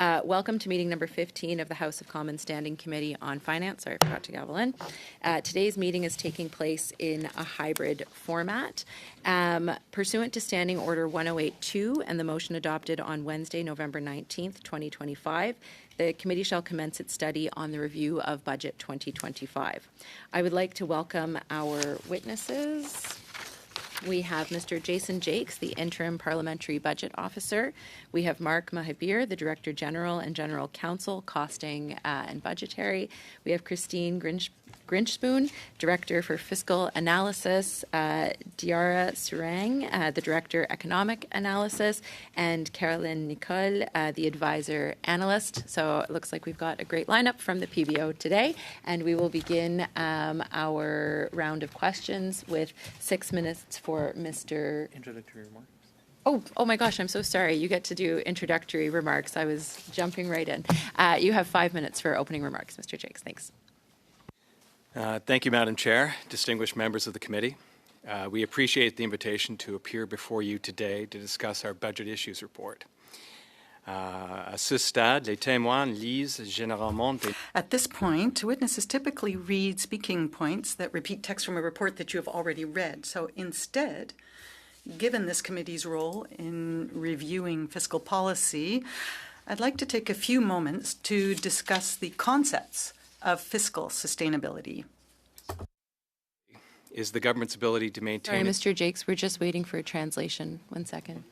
Welcome to meeting number 15 of the House of Commons Standing Committee on Finance. Sorry, I forgot to gavel in. Today's meeting is taking place in a hybrid format. Pursuant to Standing Order 1082 and the motion adopted on Wednesday, November 19th, 2025, the committee shall commence its study on the review of Budget 2025. I would like to welcome our witnesses. We have Mr. Jason Jakes, the Interim Parliamentary Budget Officer. We have Mark Mahabir, the Director General and General Counsel, Costing and Budgetary. We have Christine Grinchspoon, Director for Fiscal Analysis, Diara Surang, the Director Economic Analysis, and Caroline Nicole, the Advisor Analyst. So it looks like we've got a great lineup from the PBO today, and we will begin our round of questions with 6 minutes for Mr. Introductory remarks. Oh my gosh, I'm so sorry. You get to do introductory remarks. I was jumping right in. You have 5 minutes for opening remarks, Mr. Jakes. Thanks. Thank you, Madam Chair, distinguished members of the committee. We appreciate the invitation to appear before you today to discuss our budget issues report. À ce stade, les témoins lisent généralement des... At this point, witnesses typically read speaking points that repeat text from a report that you have already read. So instead, given this committee's role in reviewing fiscal policy, I'd like to take a few moments to discuss the concepts of fiscal sustainability. Is the government's ability to maintain... Sorry, Mr. Jakes, we're just waiting for a translation. 1 second.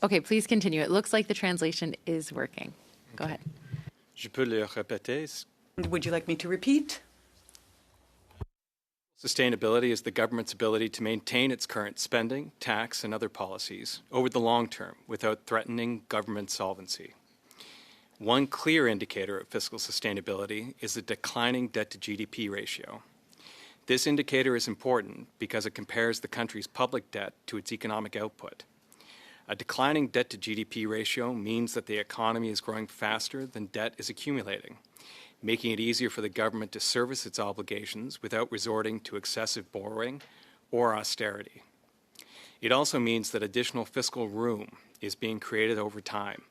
Okay, please continue. It looks like the translation is working. Go ahead. Je peux le répéter. Would you like me to repeat? Sustainability is the government's ability to maintain its current spending, tax, and other policies over the long term without threatening government solvency. One clear indicator of fiscal sustainability is the declining debt-to-GDP ratio. This indicator is important because it compares the country's public debt to its economic output. A declining debt-to-GDP ratio means that the economy is growing faster than debt is accumulating, making it easier for the government to service its obligations without resorting to excessive borrowing or austerity. It also means that additional fiscal room is being created over time,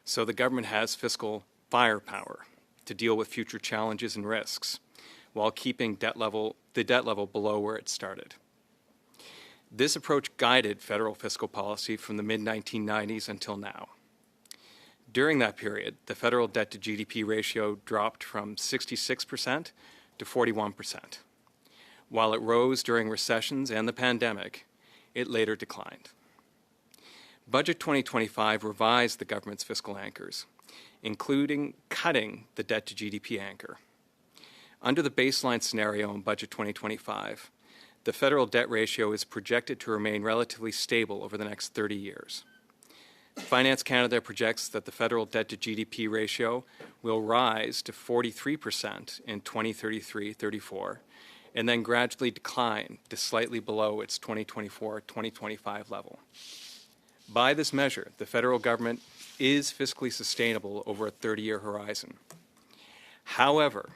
so the government has fiscal firepower to deal with future challenges and risks while keeping the debt level below where it started. This approach guided federal fiscal policy from the mid-1990s until now. During that period, the federal debt-to-GDP ratio dropped from 66% to 41%. While it rose during recessions and the pandemic, it later declined. Budget 2025 revised the government's fiscal anchors, including cutting the debt-to-GDP anchor. Under the baseline scenario in Budget 2025, the federal debt ratio is projected to remain relatively stable over the next 30 years. Finance Canada projects that the federal debt-to-GDP ratio will rise to 43% in 2033-34 and then gradually decline to slightly below its 2024-2025 level. By this measure, the federal government is fiscally sustainable over a 30-year horizon. However,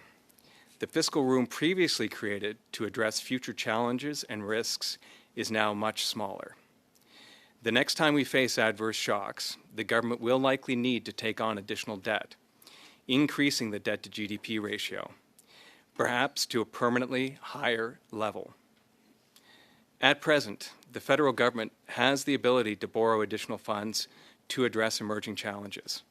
the fiscal room previously created to address future challenges and risks is now much smaller. The next time we face adverse shocks, the government will likely need to take on additional debt, increasing the debt-to-GDP ratio, perhaps to a permanently higher level. At present, the federal government has the ability to borrow additional funds to address emerging challenges.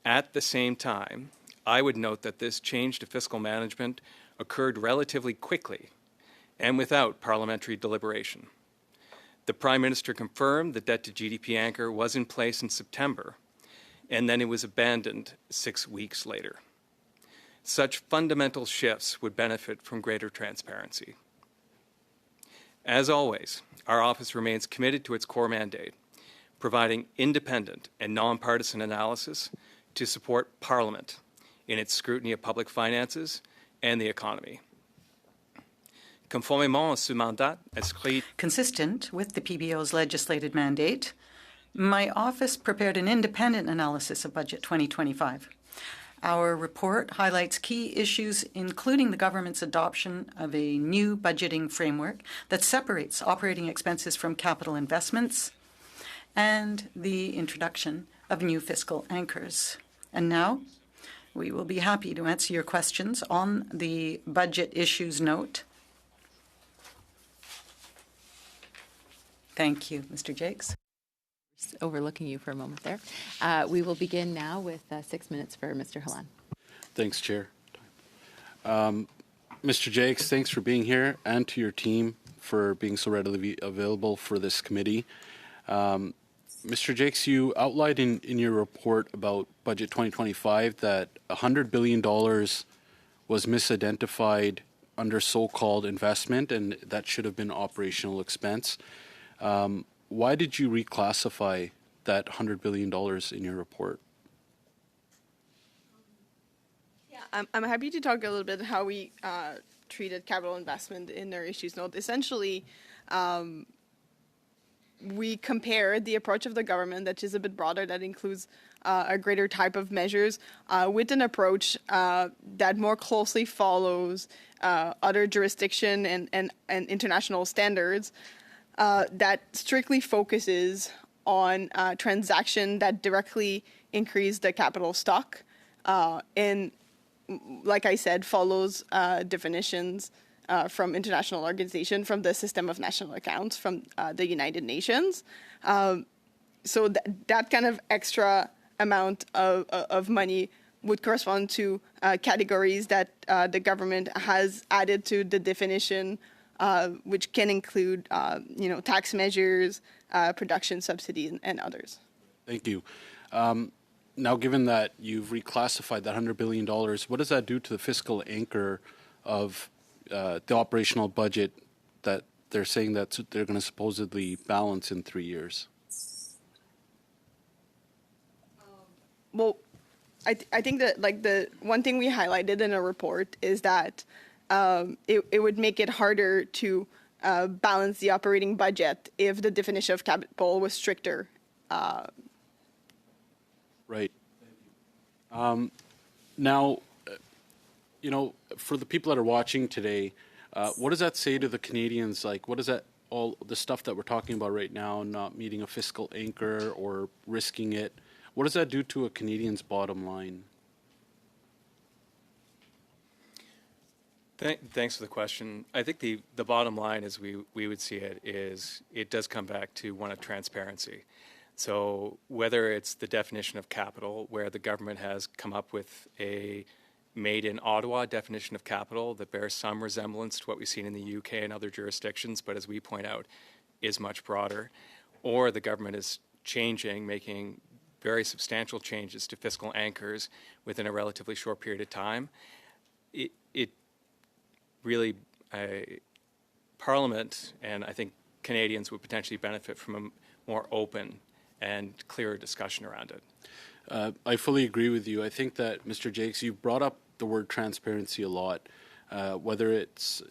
At the same time, I would note that this change to fiscal management occurred relatively quickly and without parliamentary deliberation. The Prime Minister confirmed the debt-to-GDP anchor was in place in September, and then it was abandoned 6 weeks later. Such fundamental shifts would benefit from greater transparency. As always, our office remains committed to its core mandate, providing independent and nonpartisan analysis to support Parliament in its scrutiny of public finances and the economy. Conformément à ce mandat inscrit... Consistent with the PBO's legislated mandate, my office prepared an independent analysis of Budget 2025. Our report highlights key issues, including the government's adoption of a new budgeting framework that separates operating expenses from capital investments and the introduction of new fiscal anchors. And now, we will be happy to answer your questions on the budget issues note. Thank you, Mr. Jakes. Overlooking you for a moment there. We will begin now with 6 minutes for Mr. Halan. Thanks, Chair. Mr. Jakes, thanks for being here, and to your team for being so readily available for this committee. Mr. Jakes, you outlined in your report about Budget 2025 that $100 billion was misidentified under so-called investment, and that should have been operational expense. Why did you reclassify that $100 billion in your report? Yeah, I'm happy to talk a little bit how we treated capital investment in our issues note. Essentially, we compared the approach of the government, that is a bit broader, that includes a greater type of measures, with an approach that more closely follows other jurisdiction and international standards, that strictly focuses on transaction that directly increase the capital stock, and, like I said, follows definitions from international organization, from the System of National Accounts, from the United Nations. So that kind of extra amount of money would correspond to categories that the government has added to the definition, which can include, tax measures, production subsidies, and others. Thank you. Now, given that you've reclassified that $100 billion, what does that do to the fiscal anchor of the operational budget that they're saying that they're going to supposedly balance in 3 years? Well, I think that, like, the one thing we highlighted in a report is that it would make it harder to balance the operating budget if the definition of capital was stricter. Right. Now, for the people that are watching today, what does that say to the Canadians? Like, what is that, all the stuff that we're talking about right now, not meeting a fiscal anchor or risking it, what does that do to a Canadian's bottom line? Thanks for the question. I think the bottom line, as we would see it, is it does come back to one of transparency. So whether it's the definition of capital, where the government has come up with a made-in-Ottawa definition of capital that bears some resemblance to what we've seen in the UK and other jurisdictions, but as we point out, is much broader, or the government is changing, making very substantial changes to fiscal anchors within a relatively short period of time, it really, Parliament and I think Canadians would potentially benefit from a more open and clearer discussion around it. I fully agree with you. I think that, Mr. Jakes, you brought up the word transparency a lot, whether it's,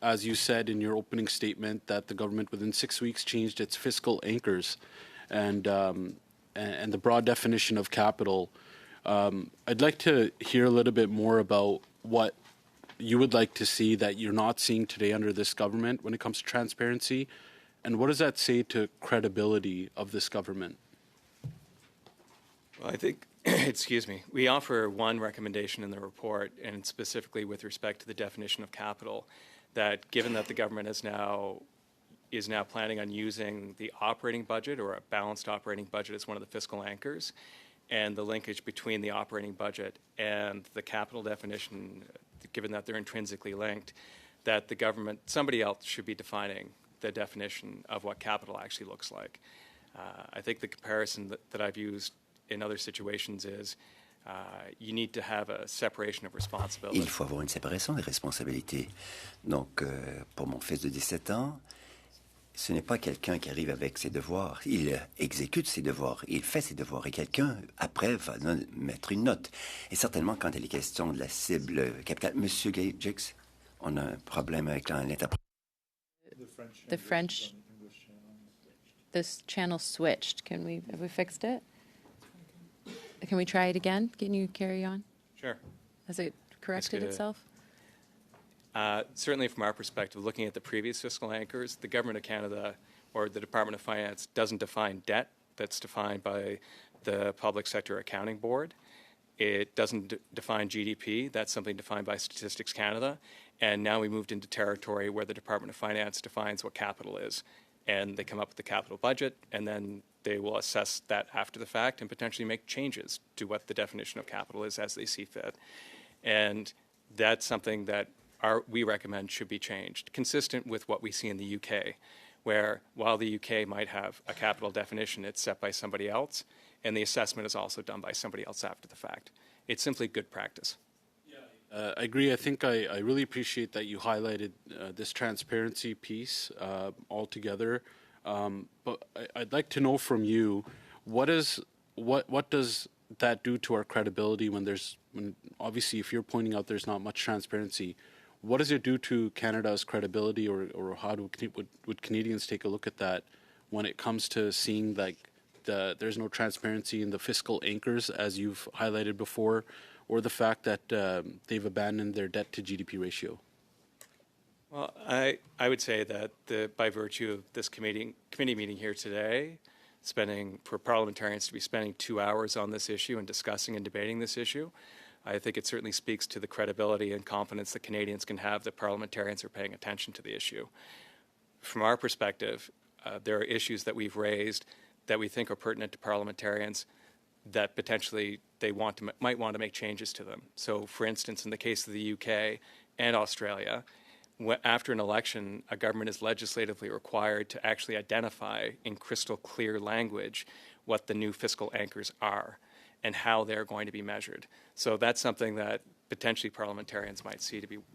as you said in your opening statement, that the government within 6 weeks changed its fiscal anchors and the broad definition of capital. I'd like to hear a little bit more about what you would like to see that you're not seeing today under this government when it comes to transparency, and what does that say to credibility of this government? Well, I think, excuse me, we offer one recommendation in the report, and specifically with respect to the definition of capital, that given that the government is now planning on using the operating budget or a balanced operating budget as one of the fiscal anchors, and the linkage between the operating budget and the capital definition, given that they're intrinsically linked, that the government, somebody else should be defining the definition of what capital actually looks like. I think the comparison that I've used in other situations is you need to have a separation of responsibility. Il faut avoir une séparation des responsabilités. Donc, pour mon fils de 17 ans, ce n'est pas quelqu'un qui arrive avec ses devoirs. Il exécute ses devoirs, il fait ses devoirs. Et quelqu'un, après, va mettre une note. Et certainement, quand il est question de la cible capitale, Monsieur Jakes, on a un problème avec l'interprétation. This channel switched. Have we fixed it? Can we try it again? Can you carry on? Sure. Has it corrected good. itself? Certainly from our perspective, looking at the previous fiscal anchors, the Government of Canada or the Department of Finance doesn't define debt. That's defined by the Public Sector Accounting Board. It doesn't define GDP. That's something defined by Statistics Canada. And now we moved into territory where the Department of Finance defines what capital is. And they come up with the capital budget, and then they will assess that after the fact and potentially make changes to what the definition of capital is as they see fit. And that's something that we recommend should be changed, consistent with what we see in the UK, where while the UK might have a capital definition, it's set by somebody else, and the assessment is also done by somebody else after the fact. It's simply good practice. I agree. I think I really appreciate that you highlighted this transparency piece altogether. But I'd like to know from you, what does that do to our credibility when obviously if you're pointing out there's not much transparency, what does it do to Canada's credibility, or how would Canadians take a look at that when it comes to seeing there's no transparency in the fiscal anchors, as you've highlighted before, or the fact that they've abandoned their debt to GDP ratio? Well, I would say that by virtue of this committee meeting here today, for parliamentarians to be spending 2 hours on this issue and discussing and debating this issue, I think it certainly speaks to the credibility and confidence that Canadians can have that parliamentarians are paying attention to the issue. From our perspective, there are issues that we've raised that we think are pertinent to parliamentarians that potentially they might want to make changes to them. So, for instance, in the case of the UK and Australia, after an election, a government is legislatively required to actually identify in crystal clear language what the new fiscal anchors are and how they're going to be measured. So that's something that potentially parliamentarians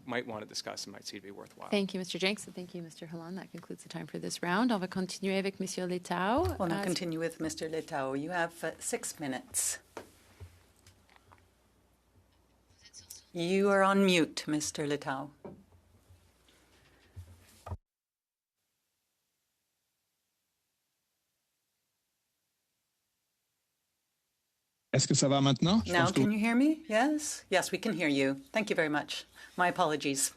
might want to discuss and might see to be worthwhile. Thank you, Mr. Jenks, and thank you, Mr. Halon. That concludes the time for this round. On va continuer avec Monsieur Letao. We'll now continue with Mr. Letao. You have 6 minutes. You are on mute, Mr. Letao. Est-ce que ça va maintenant? Now, can you hear me? Yes? Yes, we can hear you. Thank you very much. My apologies.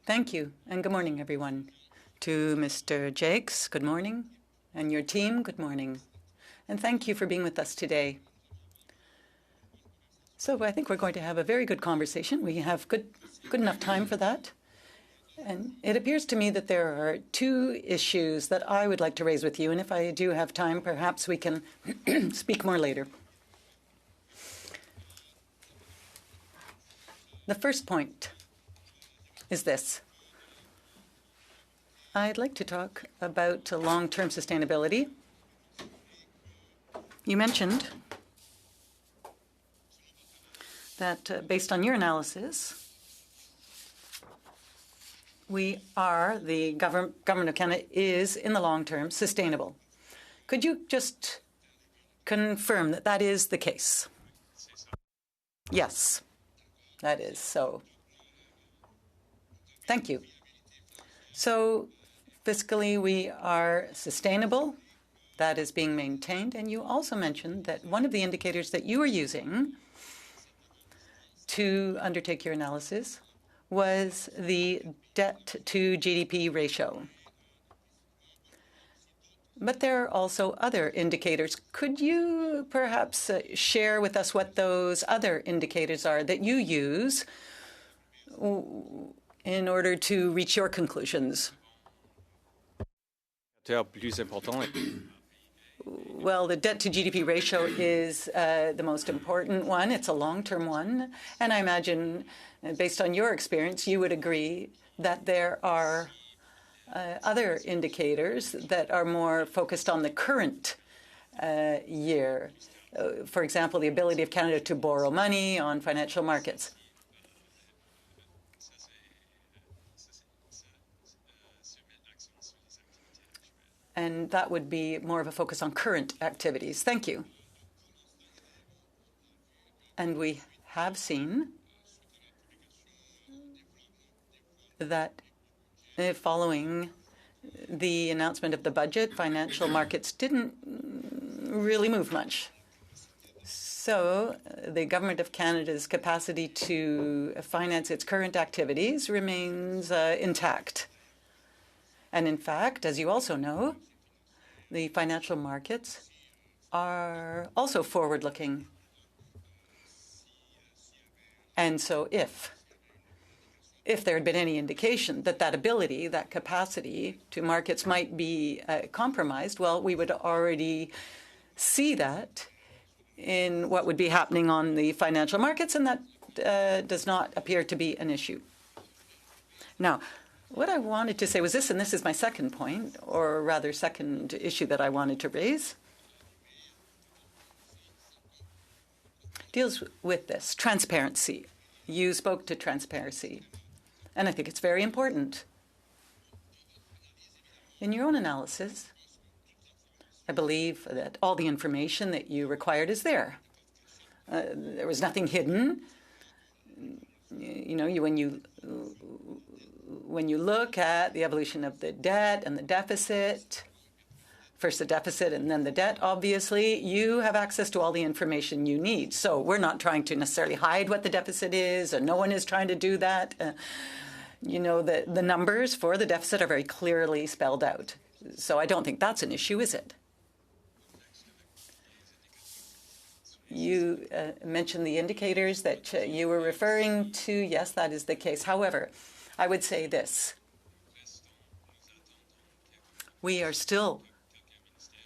Thank you, and good morning, everyone. To Mr. Jakes, good morning, and your team, good morning. And thank you for being with us today. So I think we're going to have a very good conversation. We have good enough time for that. And it appears to me that there are 2 issues that I would like to raise with you, and if I do have time, perhaps we can speak more later. The first point is this. I'd like to talk about long-term sustainability. You mentioned that based on your analysis, the government of Canada is, in the long term, sustainable. Could you just confirm that that is the case? Yes, that is so. Thank you. So, fiscally, we are sustainable. That is being maintained. And you also mentioned that one of the indicators that you were using to undertake your analysis was the debt to GDP ratio. But there are also other indicators. Could you perhaps share with us what those other indicators are that you use in order to reach your conclusions? Well, the debt to GDP ratio is the most important one. It's a long-term one. And I imagine, based on your experience, you would agree that there are other indicators that are more focused on the current year. For example, the ability of Canada to borrow money on financial markets. And that would be more of a focus on current activities. Thank you. And we have seen that following the announcement of the budget, financial markets didn't really move much. So the Government of Canada's capacity to finance its current activities remains intact. And in fact, as you also know, the financial markets are also forward-looking. And so if there had been any indication that that ability, that capacity to markets might be compromised, well, we would already see that in what would be happening on the financial markets, and that does not appear to be an issue. Now, what I wanted to say was this, and this is my second point, or rather second issue that I wanted to raise, deals with this, transparency. You spoke to transparency, and I think it's very important. In your own analysis, I believe that all the information that you required is there. There was nothing hidden. You know, when you look at the evolution of the debt and the deficit, first the deficit and then the debt, obviously, you have access to all the information you need. So we're not trying to necessarily hide what the deficit is, or no one is trying to do that. You know, the numbers for the deficit are very clearly spelled out. So I don't think that's an issue, is it? You mentioned the indicators that you were referring to. Yes, that is the case. However, I would say this. We are still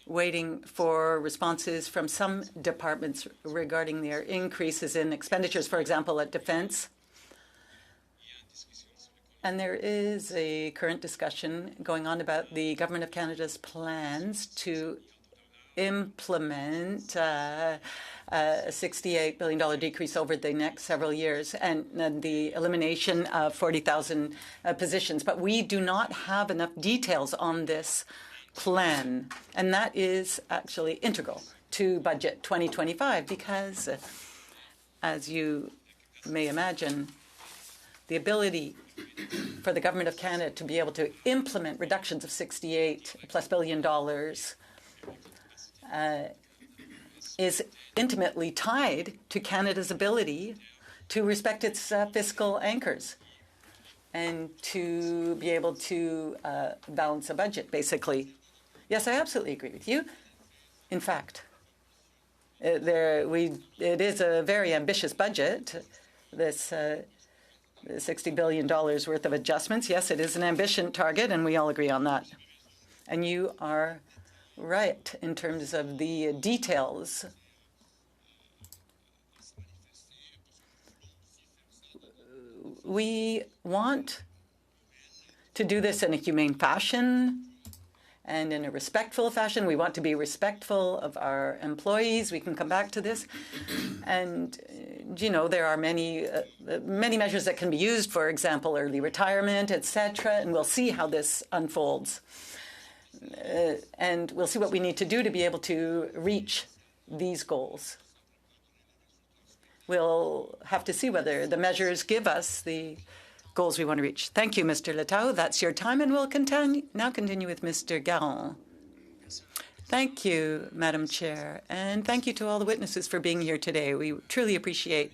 waiting for responses from some departments regarding their increases in expenditures, for example, at defense. And there is a current discussion going on about the Government of Canada's plans to implement a $68 billion decrease over the next several years and the elimination of 40,000 positions. But we do not have enough details on this plan, and that is actually integral to Budget 2025 because, as you may imagine, the ability for the Government of Canada to be able to implement reductions of $68+ billion is intimately tied to Canada's ability to respect its fiscal anchors and to be able to balance a budget, basically. Yes, I absolutely agree with you. In fact, it is a very ambitious budget, this $60 billion worth of adjustments. Yes, it is an ambitious target, and we all agree on that. And you are right in terms of the details. We want to do this in a humane fashion and in a respectful fashion. We want to be respectful of our employees. We can come back to this. And, you know, there are many measures that can be used, for example, early retirement, etc. And we'll see how this unfolds. And we'll see what we need to do to be able to reach these goals. We'll have to see whether the measures give us the goals we want to reach. Thank you, Mr. Letao. That's your time, and we'll now continue with Mr. Garon. Thank you, Madam Chair, and thank you to all the witnesses for being here today. We truly appreciate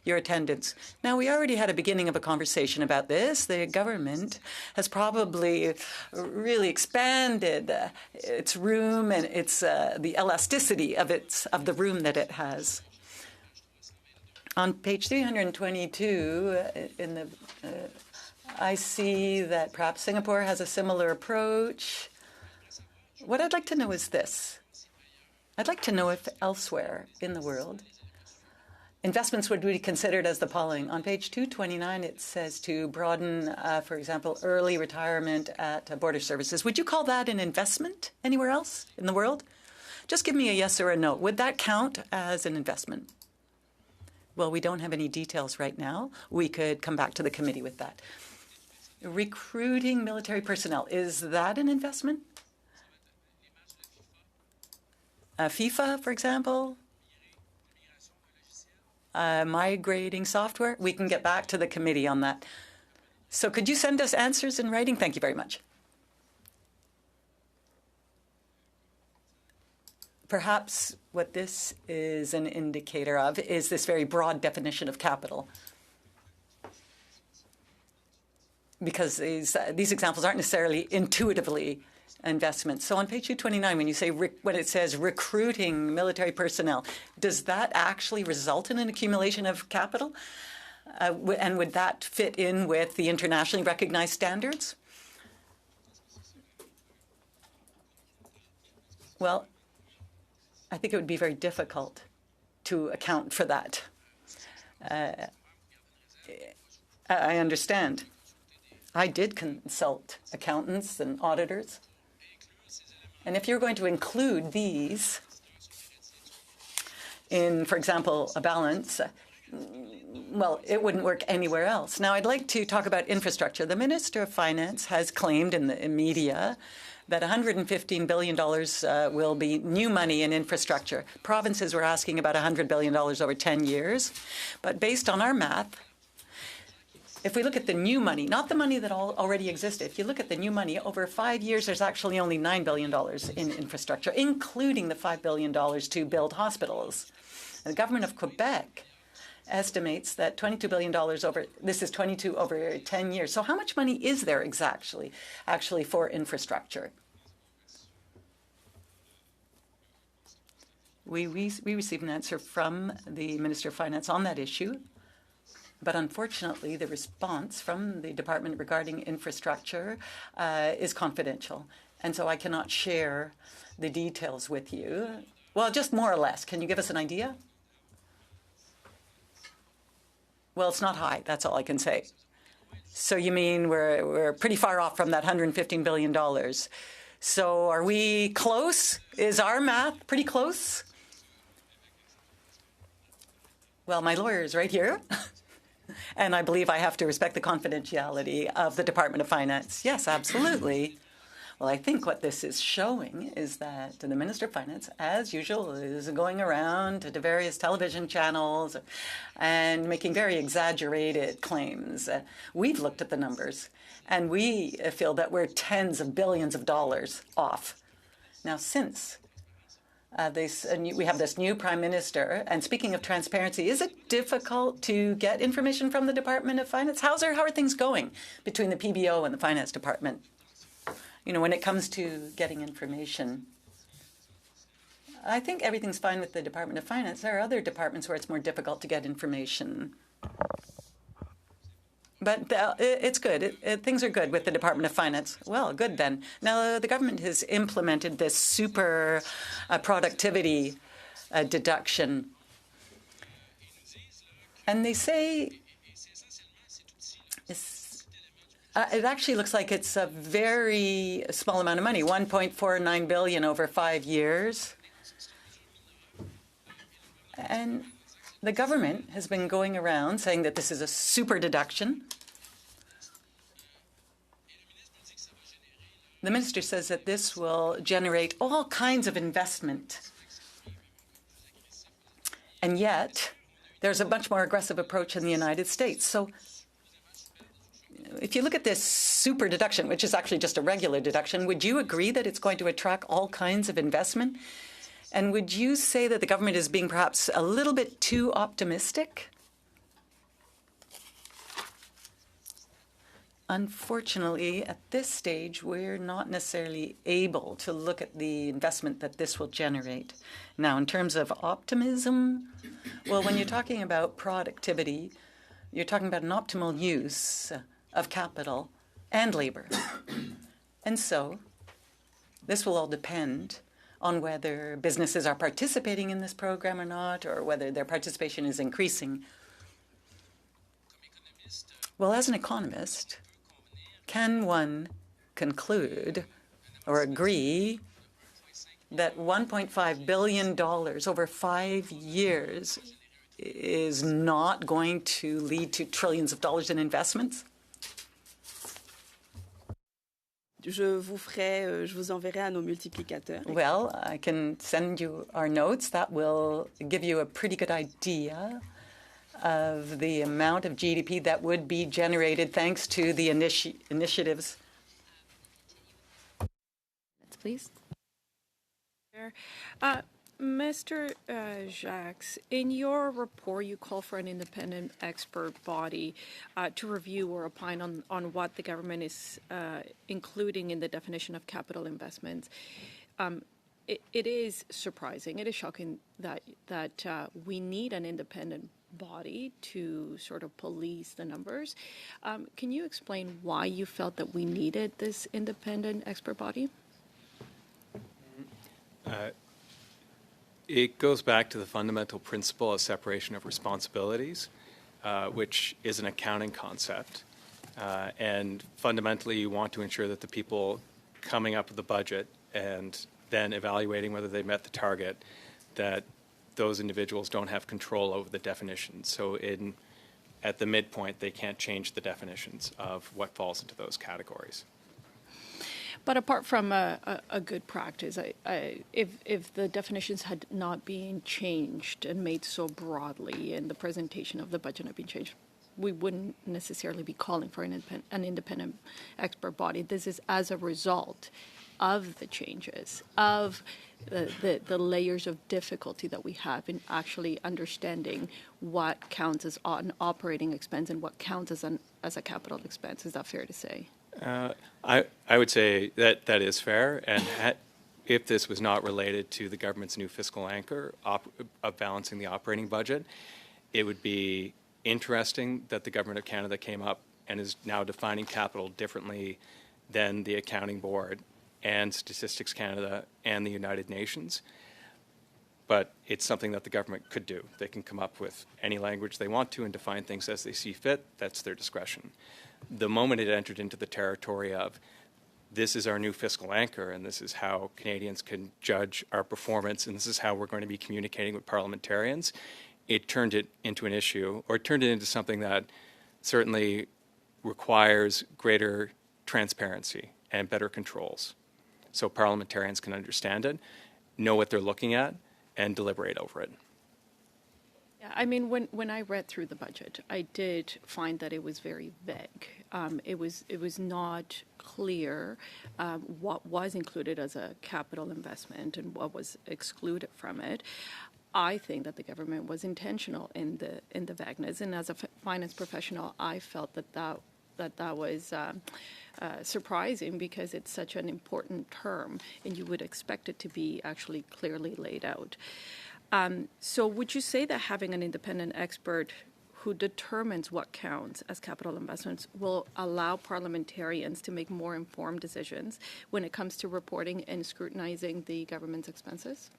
your attendance. Now, we already had a beginning of a conversation about this. The government has probably really expanded its room and its the elasticity of the room that it has. On page 322, I see that perhaps Singapore has a similar approach. What I'd like to know is this. I'd like to know if elsewhere in the world, investments would be considered as the following. On page 229, it says to broaden, for example, early retirement at border services. Would you call that an investment anywhere else in the world? Just give me a yes or a no. Would that count as an investment? Well, we don't have any details right now. We could come back to the committee with that. Recruiting military personnel, is that an investment? FIFA, for example? Migrating software? We can get back to the committee on that. So could you send us answers in writing? Thank you very much. Perhaps what this is an indicator of is this very broad definition of capital. Because these examples aren't necessarily intuitively investments. So on page 229, when you say when it says recruiting military personnel, does that actually result in an accumulation of capital? And would that fit in with the internationally recognized standards? Well, I think it would be very difficult to account for that. I understand. I did consult accountants and auditors. And if you're going to include these in, for example, a balance, well, it wouldn't work anywhere else. Now, I'd like to talk about infrastructure. The Minister of Finance has claimed in the media that $115 billion will be new money in infrastructure. Provinces were asking about $100 billion over 10 years. But based on our math, if we look at the new money, not the money that already existed, if you look at the new money, over 5 years, there's actually only $9 billion in infrastructure, including the $5 billion to build hospitals. And the government of Quebec estimates that $22 billion this is 22 over 10 years. So how much money is there actually for infrastructure? We received an answer from the Minister of Finance on that issue. But unfortunately, the response from the department regarding infrastructure is confidential. And so I cannot share the details with you. Well, just more or less. Can you give us an idea? Well, it's not high. That's all I can say. So you mean we're pretty far off from that $115 billion. So are we close? Is our math pretty close? Well, my lawyer is right here. And I believe I have to respect the confidentiality of the Department of Finance. Yes, absolutely. Well, I think what this is showing is that the Minister of Finance, as usual, is going around to various television channels and making very exaggerated claims. We've looked at the numbers, and we feel that we're tens of billions of dollars off. Now, since we have this new Prime Minister, and speaking of transparency, is it difficult to get information from the Department of Finance? How are things going between the PBO and the Finance Department? You know, when it comes to getting information, I think everything's fine with the Department of Finance. There are other departments where it's more difficult to get information. But it's good. Things are good with the Department of Finance. Well, good then. Now, the government has implemented this super productivity deduction. And they say it actually looks like it's a very small amount of money, $1.49 billion over 5 years. And the government has been going around saying that this is a super deduction. The minister says that this will generate all kinds of investment. And yet, there's a much more aggressive approach in the United States. So if you look at this super deduction, which is actually just a regular deduction, would you agree that it's going to attract all kinds of investment? And would you say that the government is being perhaps a little bit too optimistic? Unfortunately, at this stage, we're not necessarily able to look at the investment that this will generate. Now, in terms of optimism, well, when you're talking about productivity, you're talking about an optimal use of capital and labor. And so this will all depend on whether businesses are participating in this program or not, or whether their participation is increasing. Well, as an economist, can one conclude or agree that $1.5 billion over 5 years is not going to lead to trillions of dollars in investments? Je vous enverrai à nos multiplicateurs. Well, I can send you our notes. That will give you a pretty good idea of the amount of GDP that would be generated thanks to the initiatives. Please. Mr. Jacques, in your report, you call for an independent expert body to review or opine on what the government is including in the definition of capital investments. It is surprising, it is shocking that we need an independent body to sort of police the numbers. Can you explain why you felt that we needed this independent expert body? It goes back to the fundamental principle of separation of responsibilities, which is an accounting concept. And fundamentally, you want to ensure that the people coming up with the budget and then evaluating whether they met the target, that those individuals don't have control over the definitions. So at the midpoint, they can't change the definitions of what falls into those categories. But apart from a good practice, if the definitions had not been changed and made so broadly and the presentation of the budget had been changed, we wouldn't necessarily be calling for an independent expert body. This is as a result of the changes, of the layers of difficulty that we have in actually understanding what counts as an operating expense and what counts as a capital expense. Is that fair to say? I would say that is fair, and if this was not related to the government's new fiscal anchor of balancing the operating budget, it would be interesting that the Government of Canada came up and is now defining capital differently than the Accounting Board and Statistics Canada and the United Nations. But it's something that the government could do. They can come up with any language they want to and define things as they see fit. That's their discretion. The moment it entered into the territory of this is our new fiscal anchor and this is how Canadians can judge our performance and this is how we're going to be communicating with parliamentarians, it turned it into an issue, or it turned it into something that certainly requires greater transparency and better controls so parliamentarians can understand it, know what they're looking at, and deliberate over it. Yeah, I mean, when I read through the budget, I did find that it was very vague. It was not clear what was included as a capital investment and what was excluded from it. I think that the government was intentional in the vagueness, and as a finance professional, I felt that was surprising because it's such an important term, and you would expect it to be actually clearly laid out. So would you say that having an independent expert who determines what counts as capital investments will allow parliamentarians to make more informed decisions when it comes to reporting and scrutinizing the government's expenses?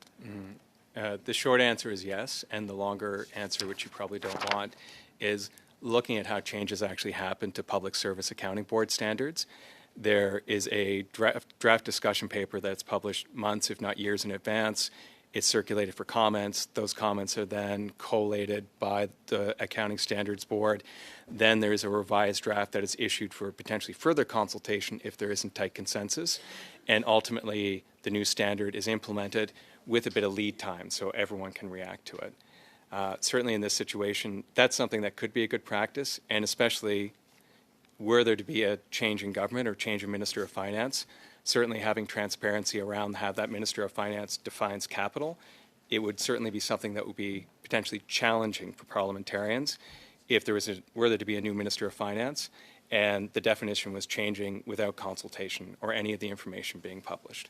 The short answer is yes, and the longer answer, which you probably don't want, is looking at how changes actually happen to Public Service Accounting Board standards. There is a draft discussion paper that's published months, if not years in advance. It's circulated for comments. Those comments are then collated by the Accounting Standards Board. Then there's a revised draft that is issued for potentially further consultation if there isn't tight consensus. And ultimately, the new standard is implemented with a bit of lead time so everyone can react to it. Certainly in this situation, that's something that could be a good practice, and especially were there to be a change in government or change in Minister of Finance, certainly having transparency around how that Minister of Finance defines capital, it would certainly be something that would be potentially challenging for parliamentarians if there were there to be a new Minister of Finance and the definition was changing without consultation or any of the information being published.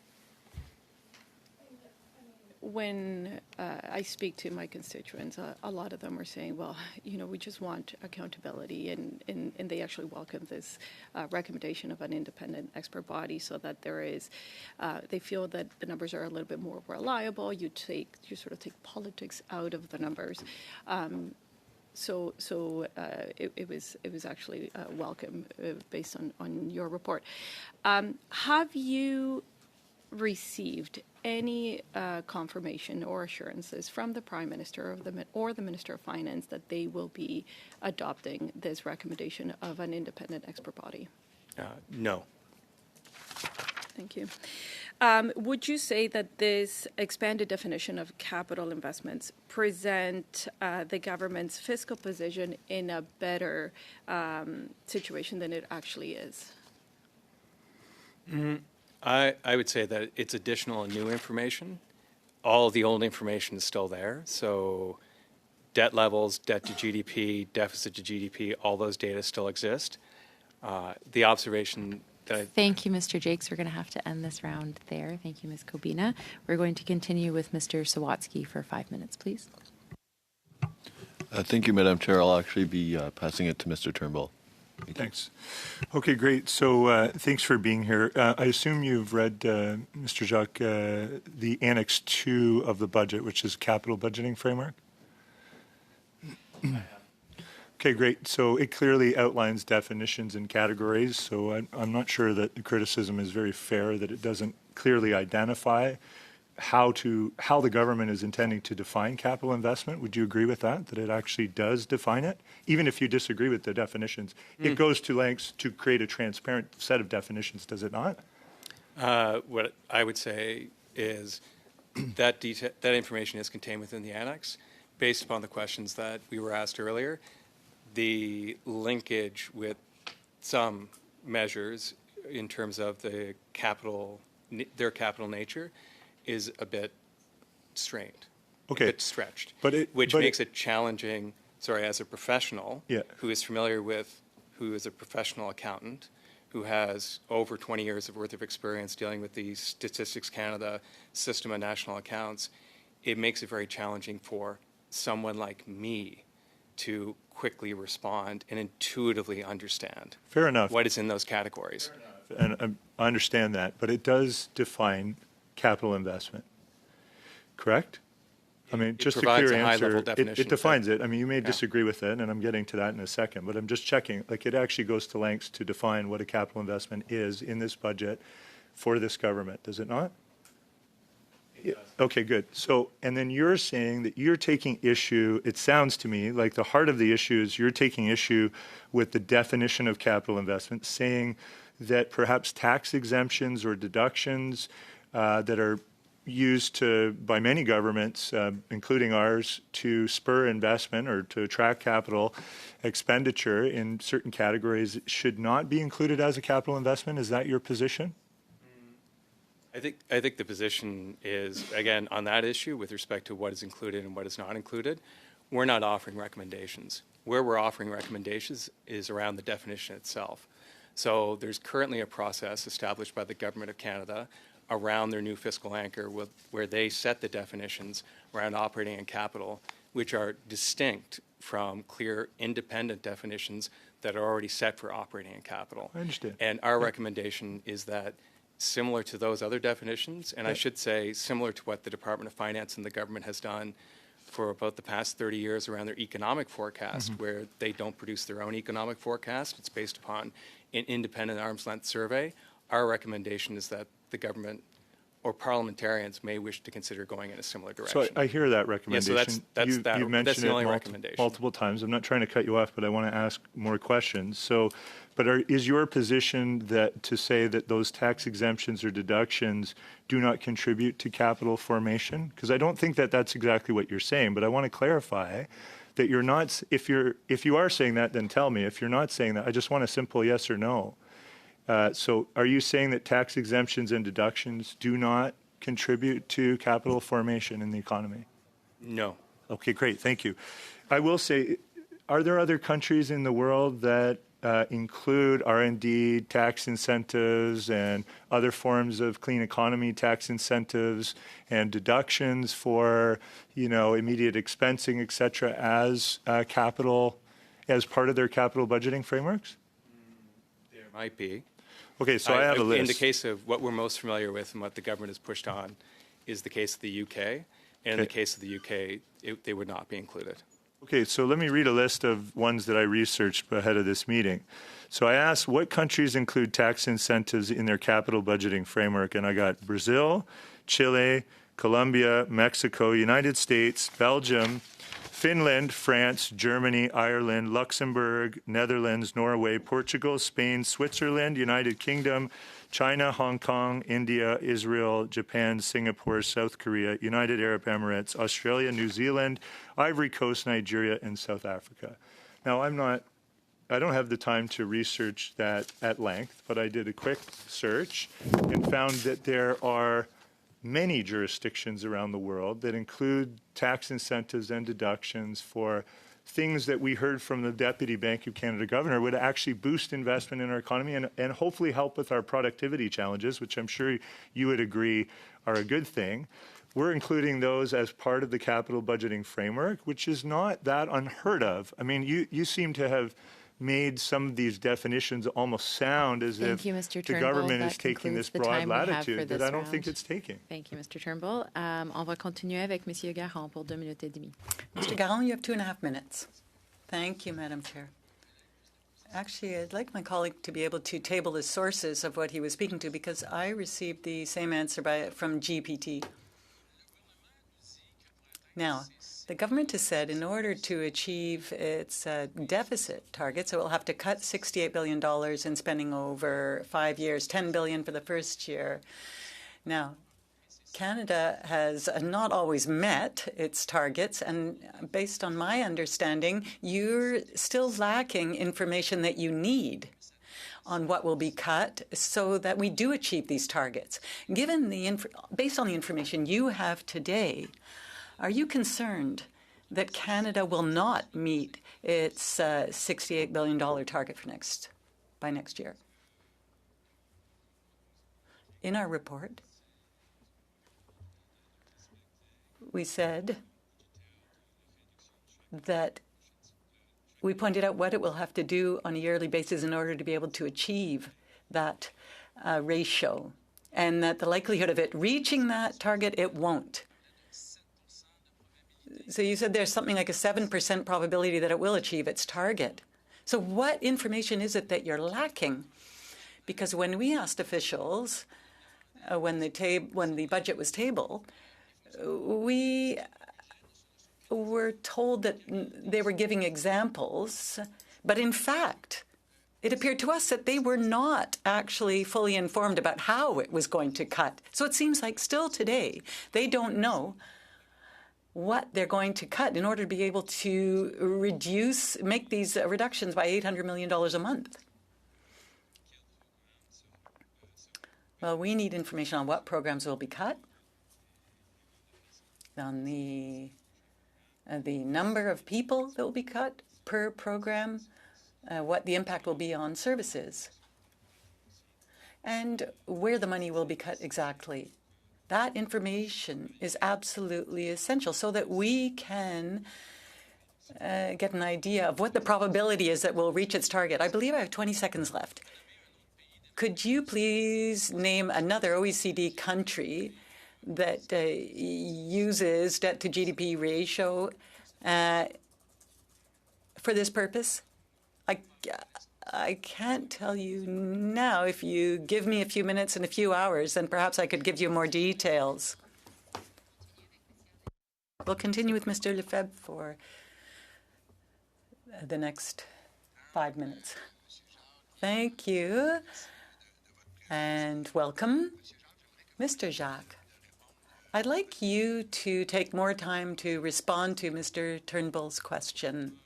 When I speak to my constituents, a lot of them are saying, well, we just want accountability, and they actually welcome this recommendation of an independent expert body so that they feel that the numbers are a little bit more reliable. You sort of take politics out of the numbers. So it was actually welcome based on your report. Have you received any confirmation or assurances from the Prime Minister or the Minister of Finance that they will be adopting this recommendation of an independent expert body? No. Thank you. Would you say that this expanded definition of capital investments present the government's fiscal position in a better situation than it actually is? I would say that it's additional and new information. all the old information is still there. So debt levels, debt to GDP, deficit to GDP, all those data still exist. The observation that Thank you, Mr. Jakes. We're going to have to end this round there. Thank you, Ms. Kobina. We're going to continue with Mr. Sawatsky for 5 minutes, please. Thank you, Madam Chair. I'll actually be passing it to Mr. Turnbull. Thanks. Okay, great. So thanks for being here. I assume you've read, Mr. Jacques, the Annex 2 of the budget, which is capital budgeting framework? Okay, great. So it clearly outlines definitions and categories. So I'm not sure that the criticism is very fair that it doesn't clearly identify how the government is intending to define capital investment. Would you agree with that, that it actually does define it? Even if you disagree with the definitions, it goes to lengths to create a transparent set of definitions, does it not? what I would say is that that information is contained within the annex. Based upon the questions that we were asked earlier, the linkage with some measures in terms of the capital, their capital nature, is a bit strained, a bit stretched, which makes it challenging. Sorry, as a professional who is familiar with, who is a professional accountant, who has over 20 years of worth of experience dealing with the Statistics Canada system of national accounts, it makes it very challenging for someone like me to quickly respond and intuitively understand what is in those categories. And I understand that, but it does define capital investment, correct? I mean, just a clear answer, it defines it. I mean, you may disagree with it, and I'm getting to that in a second, but I'm just checking. Like, it actually goes to lengths to define what a capital investment is in this budget for this government, does it not? Yeah. Okay, good. So, and then you're saying that you're taking issue, it sounds to me like the heart of the issue is you're taking issue with the definition of capital investment, saying that perhaps tax exemptions or deductions that are used by many governments, including ours, to spur investment or to attract capital expenditure in certain categories should not be included as a capital investment. Is that your position? I think the position is, again, on that issue with respect to what is included and what is not included, we're not offering recommendations. Where we're offering recommendations is around the definition itself. So there's currently a process established by the Government of Canada around their new fiscal anchor where they set the definitions around operating and capital, which are distinct from clear independent definitions that are already set for operating and capital. I understand. And our recommendation is that similar to those other definitions, and I should say similar to what the Department of Finance and the government has done for about the past 30 years around their economic forecast, where they don't produce their own economic forecast. It's based upon an independent arm's length survey. Our recommendation is that the government or parliamentarians may wish to consider going in a similar direction. So I hear that recommendation. Yeah, so You've mentioned that's the only it recommendation. multiple times. I'm not trying to cut you off, but I want to ask more questions. So, but is your position that to say that those tax exemptions or deductions do not contribute to capital formation? Because I don't think that that's exactly what you're saying, but I want to clarify that you're not. If you are saying that, then tell me. If you're not saying that, I just want a simple yes or no. So are you saying that tax exemptions and deductions do not contribute to capital formation in the economy? No. Okay, great. Thank you. I will say, are there other countries in the world that include R&D tax incentives and other forms of clean economy tax incentives and deductions for, immediate expensing, et cetera, as capital, as part of their capital budgeting frameworks? There might be. Okay, so I have a list. In the case of what we're most familiar with and what the government has pushed on is the case of the UK. And in the case of the UK, they would not be included. Okay, so let me read a list of ones that I researched ahead of this meeting. So I asked what countries include tax incentives in their capital budgeting framework, and I got Brazil, Chile, Colombia, Mexico, United States, Belgium, Finland, France, Germany, Ireland, Luxembourg, Netherlands, Norway, Portugal, Spain, Switzerland, United Kingdom, China, Hong Kong, India, Israel, Japan, Singapore, South Korea, United Arab Emirates, Australia, New Zealand, Ivory Coast, Nigeria, and South Africa. Now, I don't have the time to research that at length, but I did a quick search and found that there are many jurisdictions around the world that include tax incentives and deductions for things that we heard from the Deputy Bank of Canada Governor would actually boost investment in our economy and hopefully help with our productivity challenges, which I'm sure you would agree are a good thing. We're including those as part of the capital budgeting framework, which is not that unheard of. I mean, you seem to have made some of these definitions almost sound as if the government is taking this broad latitude that I don't think it's taking. Thank you, Mr. Turnbull. On va continuer avec Monsieur Garand pour 2 minutes et demie. Mr. Garand, you have 2.5 minutes. Thank you, Madam Chair. Actually, I'd like my colleague to be able to table the sources of what he was speaking to, because I received the same answer from GPT. Now, the government has said in order to achieve its deficit targets, it will have to cut $68 billion in spending over 5 years, $10 billion for the first year. Now, Canada has not always met its targets, and based on my understanding, you're still lacking information that you need on what will be cut so that we do achieve these targets. Based on the information you have today, are you concerned that Canada will not meet its $68 billion target by next year? In our report, we said that we pointed out what it will have to do on a yearly basis in order to be able to achieve that ratio, and that the likelihood of it reaching that target, it won't. So you said there's something like a 7% probability that it will achieve its target. So what information is it that you're lacking? Because when we asked officials, when the budget was tabled, we were told that they were giving examples, but in fact, it appeared to us that they were not actually fully informed about how it was going to cut. So it seems like still today, they don't know what they're going to cut in order to be able to make these reductions by $800 million a month. Well, we need information on what programs will be cut, on the number of people that will be cut per program, what the impact will be on services, and where the money will be cut exactly. That information is absolutely essential so that we can get an idea of what the probability is that we'll reach its target. I believe I have 20 seconds left. Could you please name another OECD country that uses debt to GDP ratio for this purpose? I can't tell you now. If you give me a few minutes and a few hours, then perhaps I could give you more details. We'll continue with Mr. Lefebvre for the next 5 minutes. Thank you, and welcome. Mr. Jacques, I'd like you to take more time to respond to Mr. Turnbull's question.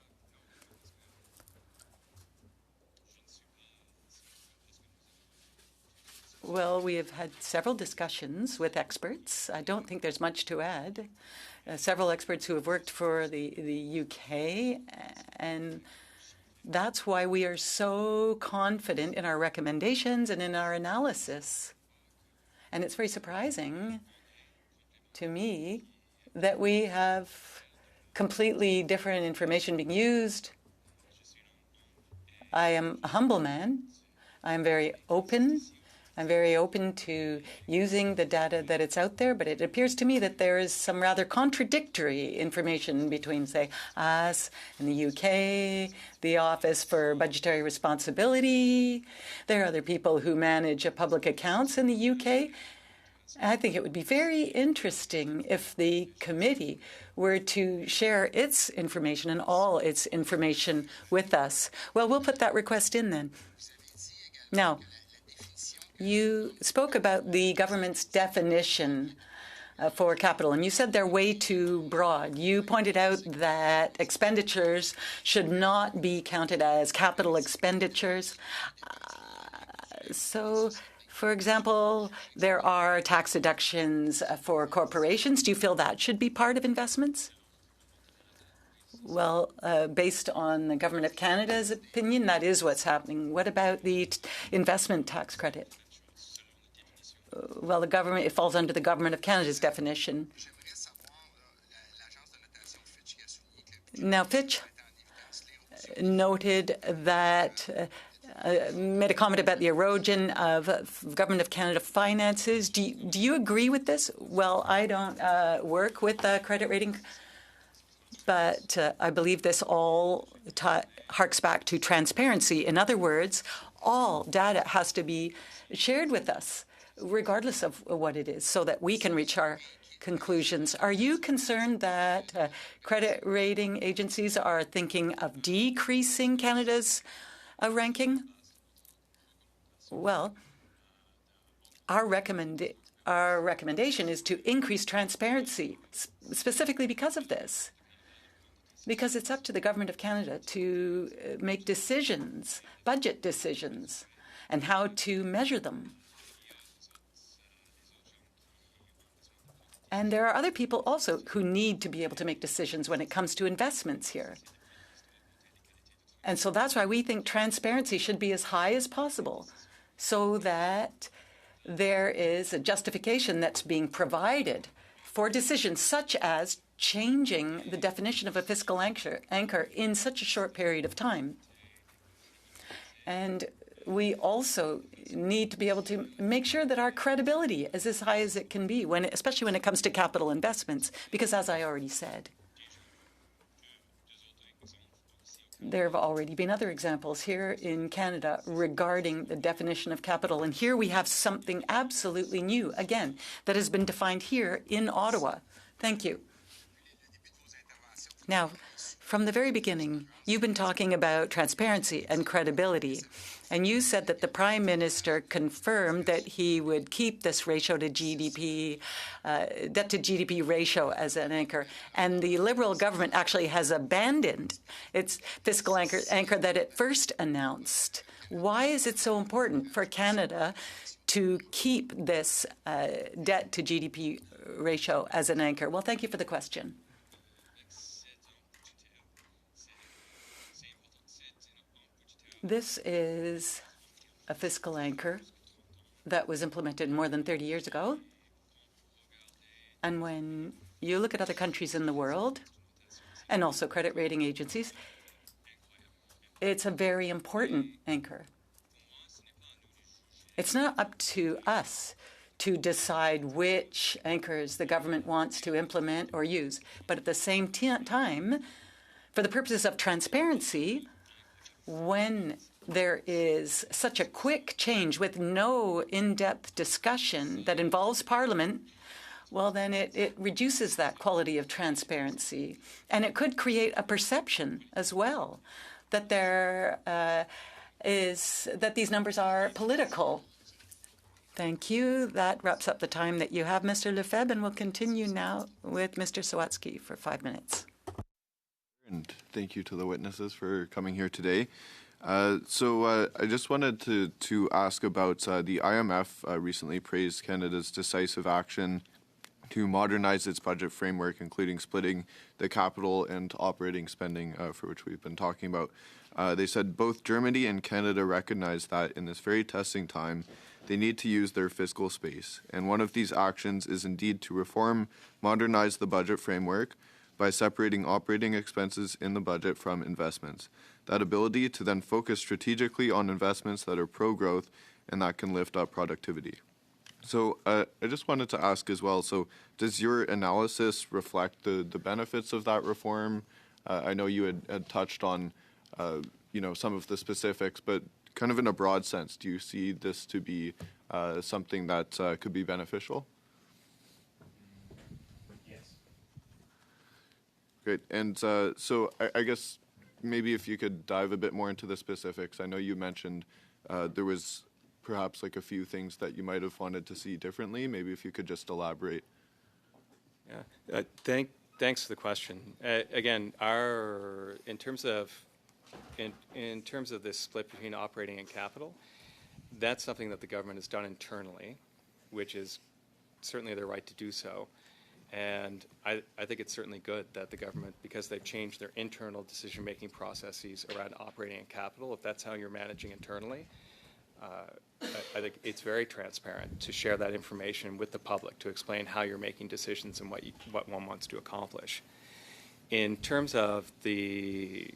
Well, we have had several discussions with experts. I don't think there's much to add. Several experts who have worked for the UK, and that's why we are so confident in our recommendations and in our analysis. And it's very surprising to me that we have completely different information being used. I am a humble man. I am very open. I'm very open to using the data that it's out there, but it appears to me that there is some rather contradictory information between, say, us and the UK, the Office for Budgetary Responsibility. There are other people who manage public accounts in the UK. I think it would be very interesting if the committee were to share its information and all its information with us. Well, we'll put that request in then. Now, you spoke about the government's definition for capital, and you said they're way too broad. You pointed out that expenditures should not be counted as capital expenditures. So For example, there are tax deductions for corporations. Do you feel that should be part of investments? Well, based on the Government of Canada's opinion, that is what's happening. What about the investment tax credit? Well, it falls under the Government of Canada's definition. Now, Fitch noted that, made a comment about the erosion of Government of Canada finances. Do you agree with this? Well, I don't work with credit rating, but I believe this all harks back to transparency. In other words, all data has to be shared with us, regardless of what it is, so that we can reach our conclusions. Are you concerned that credit rating agencies are thinking of decreasing Canada's ranking? Well, our recommendation is to increase transparency, specifically because of this. Because it's up to the Government of Canada to make decisions, budget decisions, and how to measure them. And there are other people also who need to be able to make decisions when it comes to investments here. And so that's why we think transparency should be as high as possible, so that there is a justification that's being provided for decisions such as changing the definition of a fiscal anchor in such a short period of time. And we also need to be able to make sure that our credibility is as high as it can be, especially when it comes to capital investments, because as I already said, there have already been other examples here in Canada regarding the definition of capital. And here we have something absolutely new, again, that has been defined here in Ottawa. Thank you. Now, from the very beginning, you've been talking about transparency and credibility. And you said that the Prime Minister confirmed that he would keep this ratio to GDP, debt to GDP ratio as an anchor. And the Liberal government actually has abandoned its fiscal anchor that it first announced. Why is it so important for Canada to keep this debt to GDP ratio as an anchor? Well, thank you for the question. This is a fiscal anchor that was implemented more than 30 years ago. And when you look at other countries in the world, and also credit rating agencies, it's a very important anchor. It's not up to us to decide which anchors the government wants to implement or use. But at the same time, for the purposes of transparency, when there is such a quick change with no in-depth discussion that involves Parliament, well, then it reduces that quality of transparency. And it could create a perception as well that that these numbers are political. Thank you. That wraps up the time that you have, Mr. Lefebvre, and we'll continue now with Mr. Sawatsky for 5 minutes. And thank you to the witnesses for coming here today. I just wanted to ask about the IMF recently praised Canada's decisive action to modernize its budget framework, including splitting the capital and operating spending, for which we've been talking about. They said both Germany and Canada recognize that in this very testing time, they need to use their fiscal space. And one of these actions is indeed to modernize the budget framework by separating operating expenses in the budget from investments. That ability to then focus strategically on investments that are pro-growth and that can lift up productivity. So I just wanted to ask as well, so does your analysis reflect the benefits of that reform? I know you had touched on some of the specifics, but kind of in a broad sense, do you see this to be something that could be beneficial? Great. And so I guess maybe if you could dive a bit more into the specifics. I know you mentioned there was perhaps like a few things that you might have wanted to see differently. Maybe if you could just elaborate. Yeah. Thanks for the question. Again, in terms of this split between operating and capital, That's something that the government has done internally, which is certainly their right to do so. And I think it's certainly good that the government, because they've changed their internal decision-making processes around operating and capital, if that's how you're managing internally, I think it's very transparent to share that information with the public, to explain how you're making decisions and what one wants to accomplish. In terms of the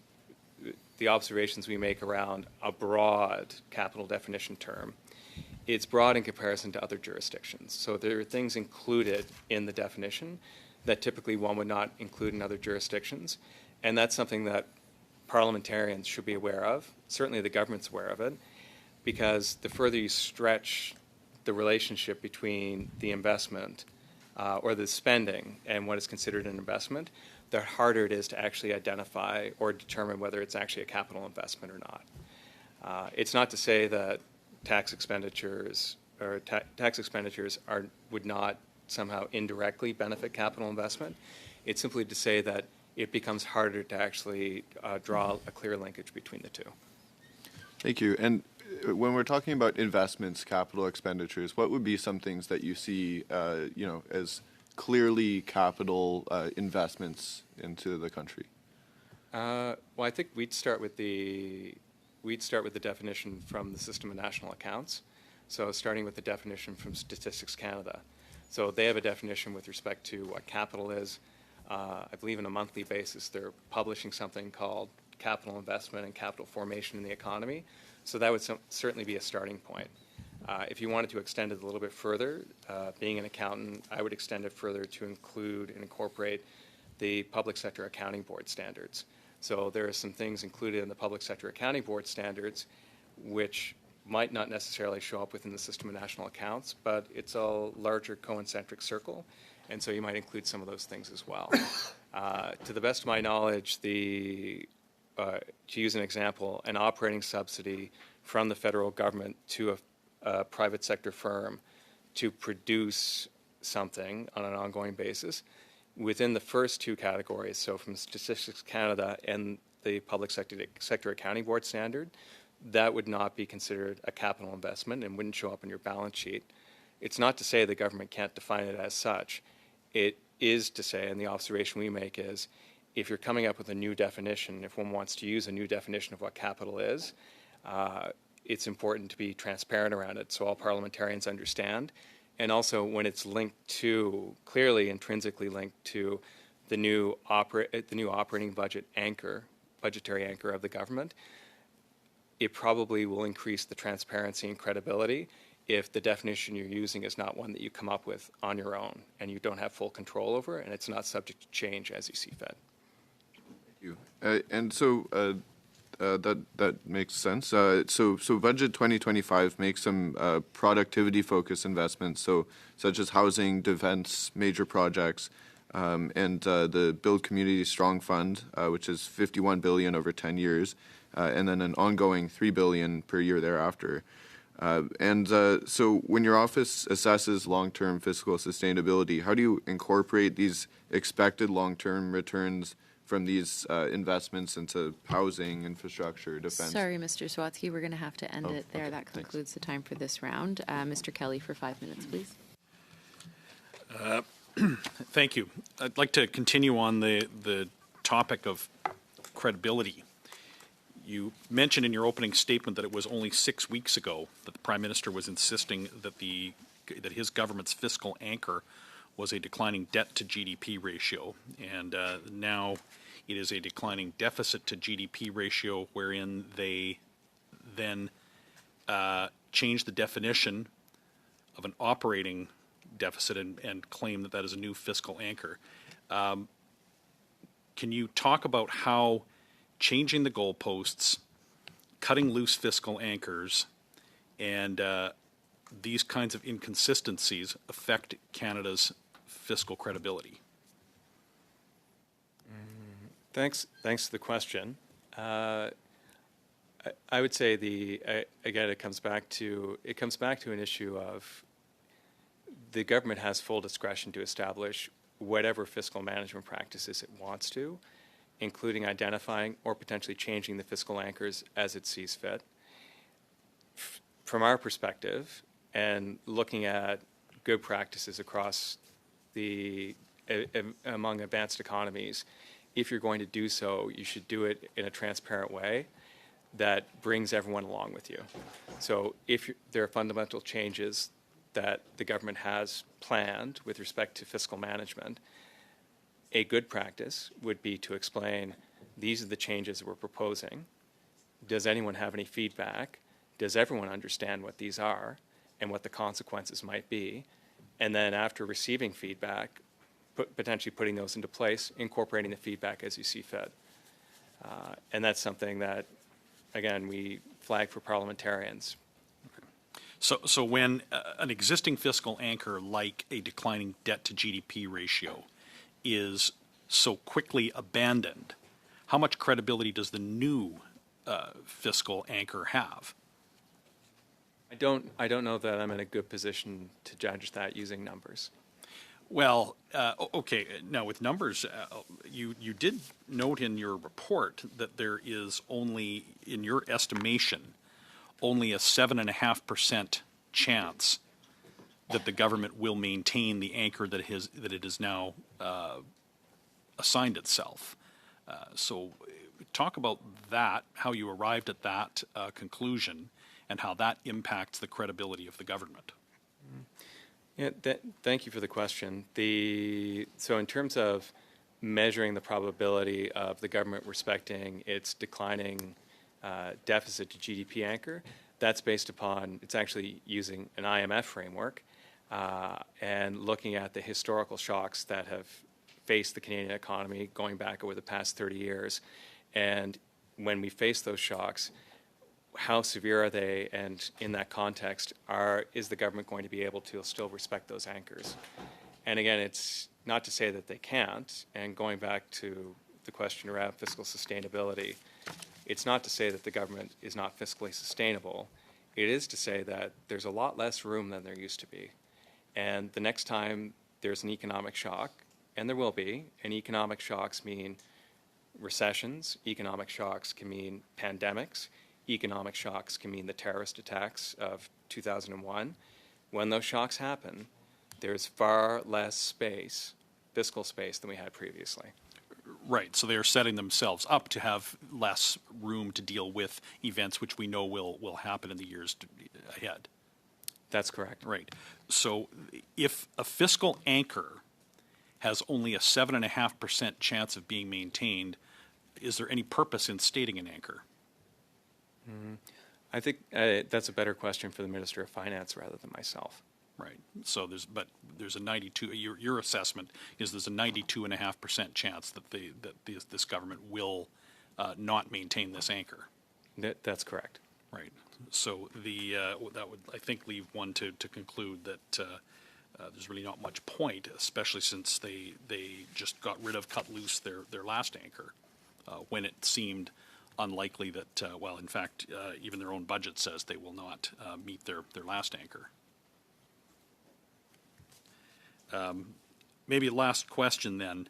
observations we make around a broad capital definition term, it's broad in comparison to other jurisdictions. So there are things included in the definition that typically one would not include in other jurisdictions. And that's something that parliamentarians should be aware of. Certainly the government's aware of it, because the further you stretch the relationship between the investment or the spending and what is considered an investment, the harder it is to actually identify or determine whether it's actually a capital investment or not. It's not to say that tax expenditures would not somehow indirectly benefit capital investment. It's simply to say that it becomes harder to actually draw a clear linkage between the two. Thank you. And when we're talking about investments, capital expenditures, what would be some things that you see, as clearly capital investments into the country? Well, I think we'd start with the definition from the System of National Accounts. So starting with the definition from Statistics Canada. So they have a definition with respect to what capital is. I believe on a monthly basis they're publishing something called capital investment and capital formation in the economy. So that would certainly be a starting point. If you wanted to extend it a little bit further, being an accountant, I would extend it further to include and incorporate the Public Sector Accounting Board standards. So there are some things included in the Public Sector Accounting Board standards which might not necessarily show up within the System of National Accounts, but it's a larger concentric circle, and so you might include some of those things as well. To the best of my knowledge, to use an example, an operating subsidy from the federal government to a private sector firm to produce something on an ongoing basis, within the first two categories, so from Statistics Canada and the Public Sector Accounting Board standard, that would not be considered a capital investment and wouldn't show up in your balance sheet. It's not to say the government can't define it as such. It is to say, and the observation we make is, if you're coming up with a new definition, if one wants to use a new definition of what capital is, it's important to be transparent around it so all parliamentarians understand. And also when it's linked to, clearly intrinsically linked to the new operating budgetary anchor of the government, it probably will increase the transparency and credibility if the definition you're using is not one that you come up with on your own and you don't have full control over, and it's not subject to change as you see fit. Thank you. And so that makes sense. So Budget 2025 makes some productivity-focused investments, such as housing, defense, major projects, and the Build Community Strong Fund, which is $51 billion over 10 years, and then an ongoing $3 billion per year thereafter. So when your office assesses long-term fiscal sustainability, how do you incorporate these expected long-term returns from these investments into housing, infrastructure, defense? Sorry, Mr. Swatsky, we're going to have to end it there. Okay, that concludes the time for this round. Mr. Kelly for 5 minutes, please. Thank you. I'd like to continue on the topic of credibility. You mentioned in your opening statement that it was only 6 weeks ago that the Prime Minister was insisting that his government's fiscal anchor was a declining debt to GDP ratio, and now it is a declining deficit to GDP ratio, wherein they then change the definition of an operating deficit and claim that is a new fiscal anchor. Can you talk about how changing the goalposts, cutting loose fiscal anchors, and these kinds of inconsistencies affect Canada's fiscal credibility? Thanks for the question. I would say again it comes back to an issue of the government has full discretion to establish whatever fiscal management practices it wants to, including identifying or potentially changing the fiscal anchors as it sees fit. from our perspective, and looking at good practices across among advanced economies, if you're going to do so, you should do it in a transparent way that brings everyone along with you. So if there are fundamental changes that the government has planned with respect to fiscal management, a good practice would be to explain, these are the changes we're proposing. Does anyone have any feedback? Does everyone understand what these are and what the consequences might be? And then after receiving feedback, potentially putting those into place, incorporating the feedback as you see fit. And that's something that, again, we flag for parliamentarians. So when an existing fiscal anchor like a declining debt to GDP ratio is so quickly abandoned, how much credibility does the new fiscal anchor have? I don't know that I'm in a good position to judge that using numbers. Well, okay. Now, with numbers, you did note in your report that there is only, in your estimation, only a 7.5% chance that the government will maintain the anchor that it has now assigned itself. So, talk about that, how you arrived at that conclusion, and how that impacts the credibility of the government. Yeah, thank you for the question. So in terms of measuring the probability of the government respecting its declining deficit to GDP anchor, that's based upon, it's actually using an IMF framework and looking at the historical shocks that have faced the Canadian economy going back over the past 30 years. And when we face those shocks, how severe are they, and in that context, is the government going to be able to still respect those anchors? And again, it's not to say that they can't, and going back to the question around fiscal sustainability, it's not to say that the government is not fiscally sustainable. It is to say that there's a lot less room than there used to be. And the next time there's an economic shock, and there will be, and economic shocks mean recessions, economic shocks can mean pandemics, economic shocks can mean the terrorist attacks of 2001. When those shocks happen, there's far less space, fiscal space, than we had previously. Right, so they are setting themselves up to have less room to deal with events which we know will happen in the years ahead. That's correct. Right. So if a fiscal anchor has only a 7.5% chance of being maintained, is there any purpose in stating an anchor? I think that's a better question for the Minister of Finance rather than myself. Right. So there's a 92. Your assessment is there's a 92.5% chance that this government will not maintain this anchor. That's correct. Right. So that would, I think, leave one to conclude that there's really not much point, especially since they just got cut loose their last anchor when it seemed unlikely that, well, in fact, even their own budget says they will not meet their last anchor. Maybe last question then.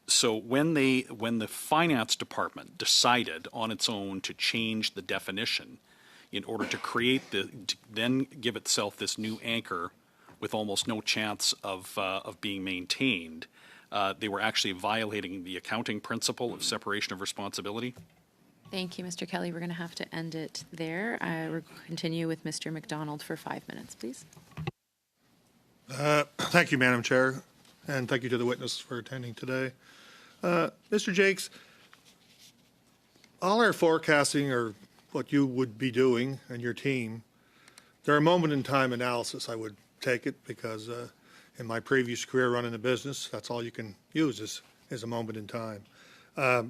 So when the finance department decided on its own to change the definition in order to create to then give itself this new anchor with almost no chance of being maintained, they were actually violating the accounting principle of separation of responsibility? Thank you, Mr. Kelly. We're going to have to end it there. We'll continue with Mr. McDonald for 5 minutes, please. Thank you, Madam Chair, and thank you to the witness for attending today. Mr. Jakes, all our forecasting, or what you would be doing and your team, they're a moment-in-time analysis, I would take it, because in my previous career running a business, that's all you can use is a moment in time. Now,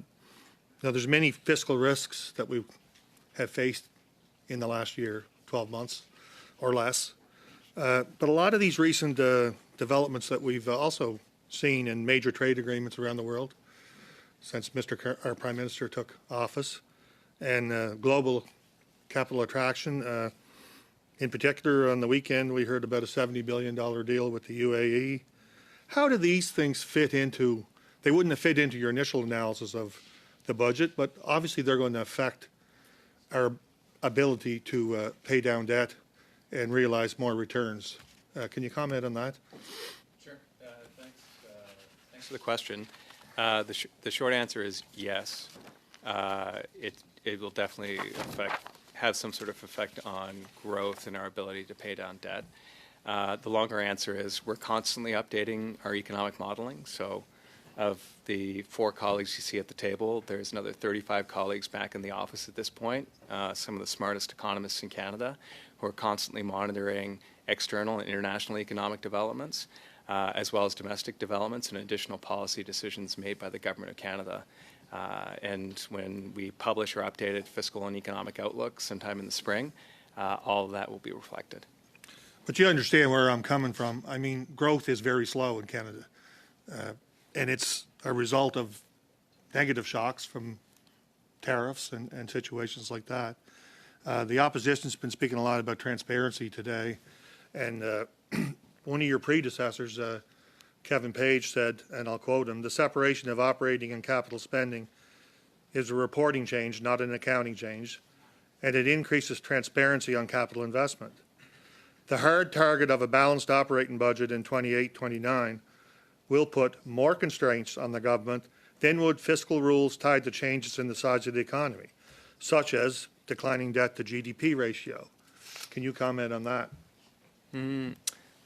there's many fiscal risks that we have faced in the last year, 12 months or less. But a lot of these recent developments that we've also seen in major trade agreements around the world since our Prime Minister took office, and global capital attraction. In particular, on the weekend, we heard about a $70 billion deal with the UAE. How do these things fit into, they wouldn't have fit into your initial analysis of the budget, but obviously they're going to affect our ability to pay down debt and realize more returns. Can you comment on that? Sure. Thanks for the question. The short answer is yes. It will definitely have some sort of effect on growth and our ability to pay down debt. The longer answer is we're constantly updating our economic modeling. So of the 4 colleagues you see at the table, there's another 35 colleagues back in the office at this point, some of the smartest economists in Canada, who are constantly monitoring external and international economic developments, as well as domestic developments and additional policy decisions made by the Government of Canada. And when we publish our updated fiscal and economic outlook sometime in the spring, all of that will be reflected. But you understand where I'm coming from. I mean, growth is very slow in Canada. And it's a result of negative shocks from tariffs and situations like that. The opposition's been speaking a lot about transparency today. And one of your predecessors, Kevin Page, said, and I'll quote him, "The separation of operating and capital spending is a reporting change, not an accounting change, and it increases transparency on capital investment. The hard target of a balanced operating budget in 28-29 will put more constraints on the government than would fiscal rules tied to changes in the size of the economy, such as declining debt to GDP ratio." Can you comment on that?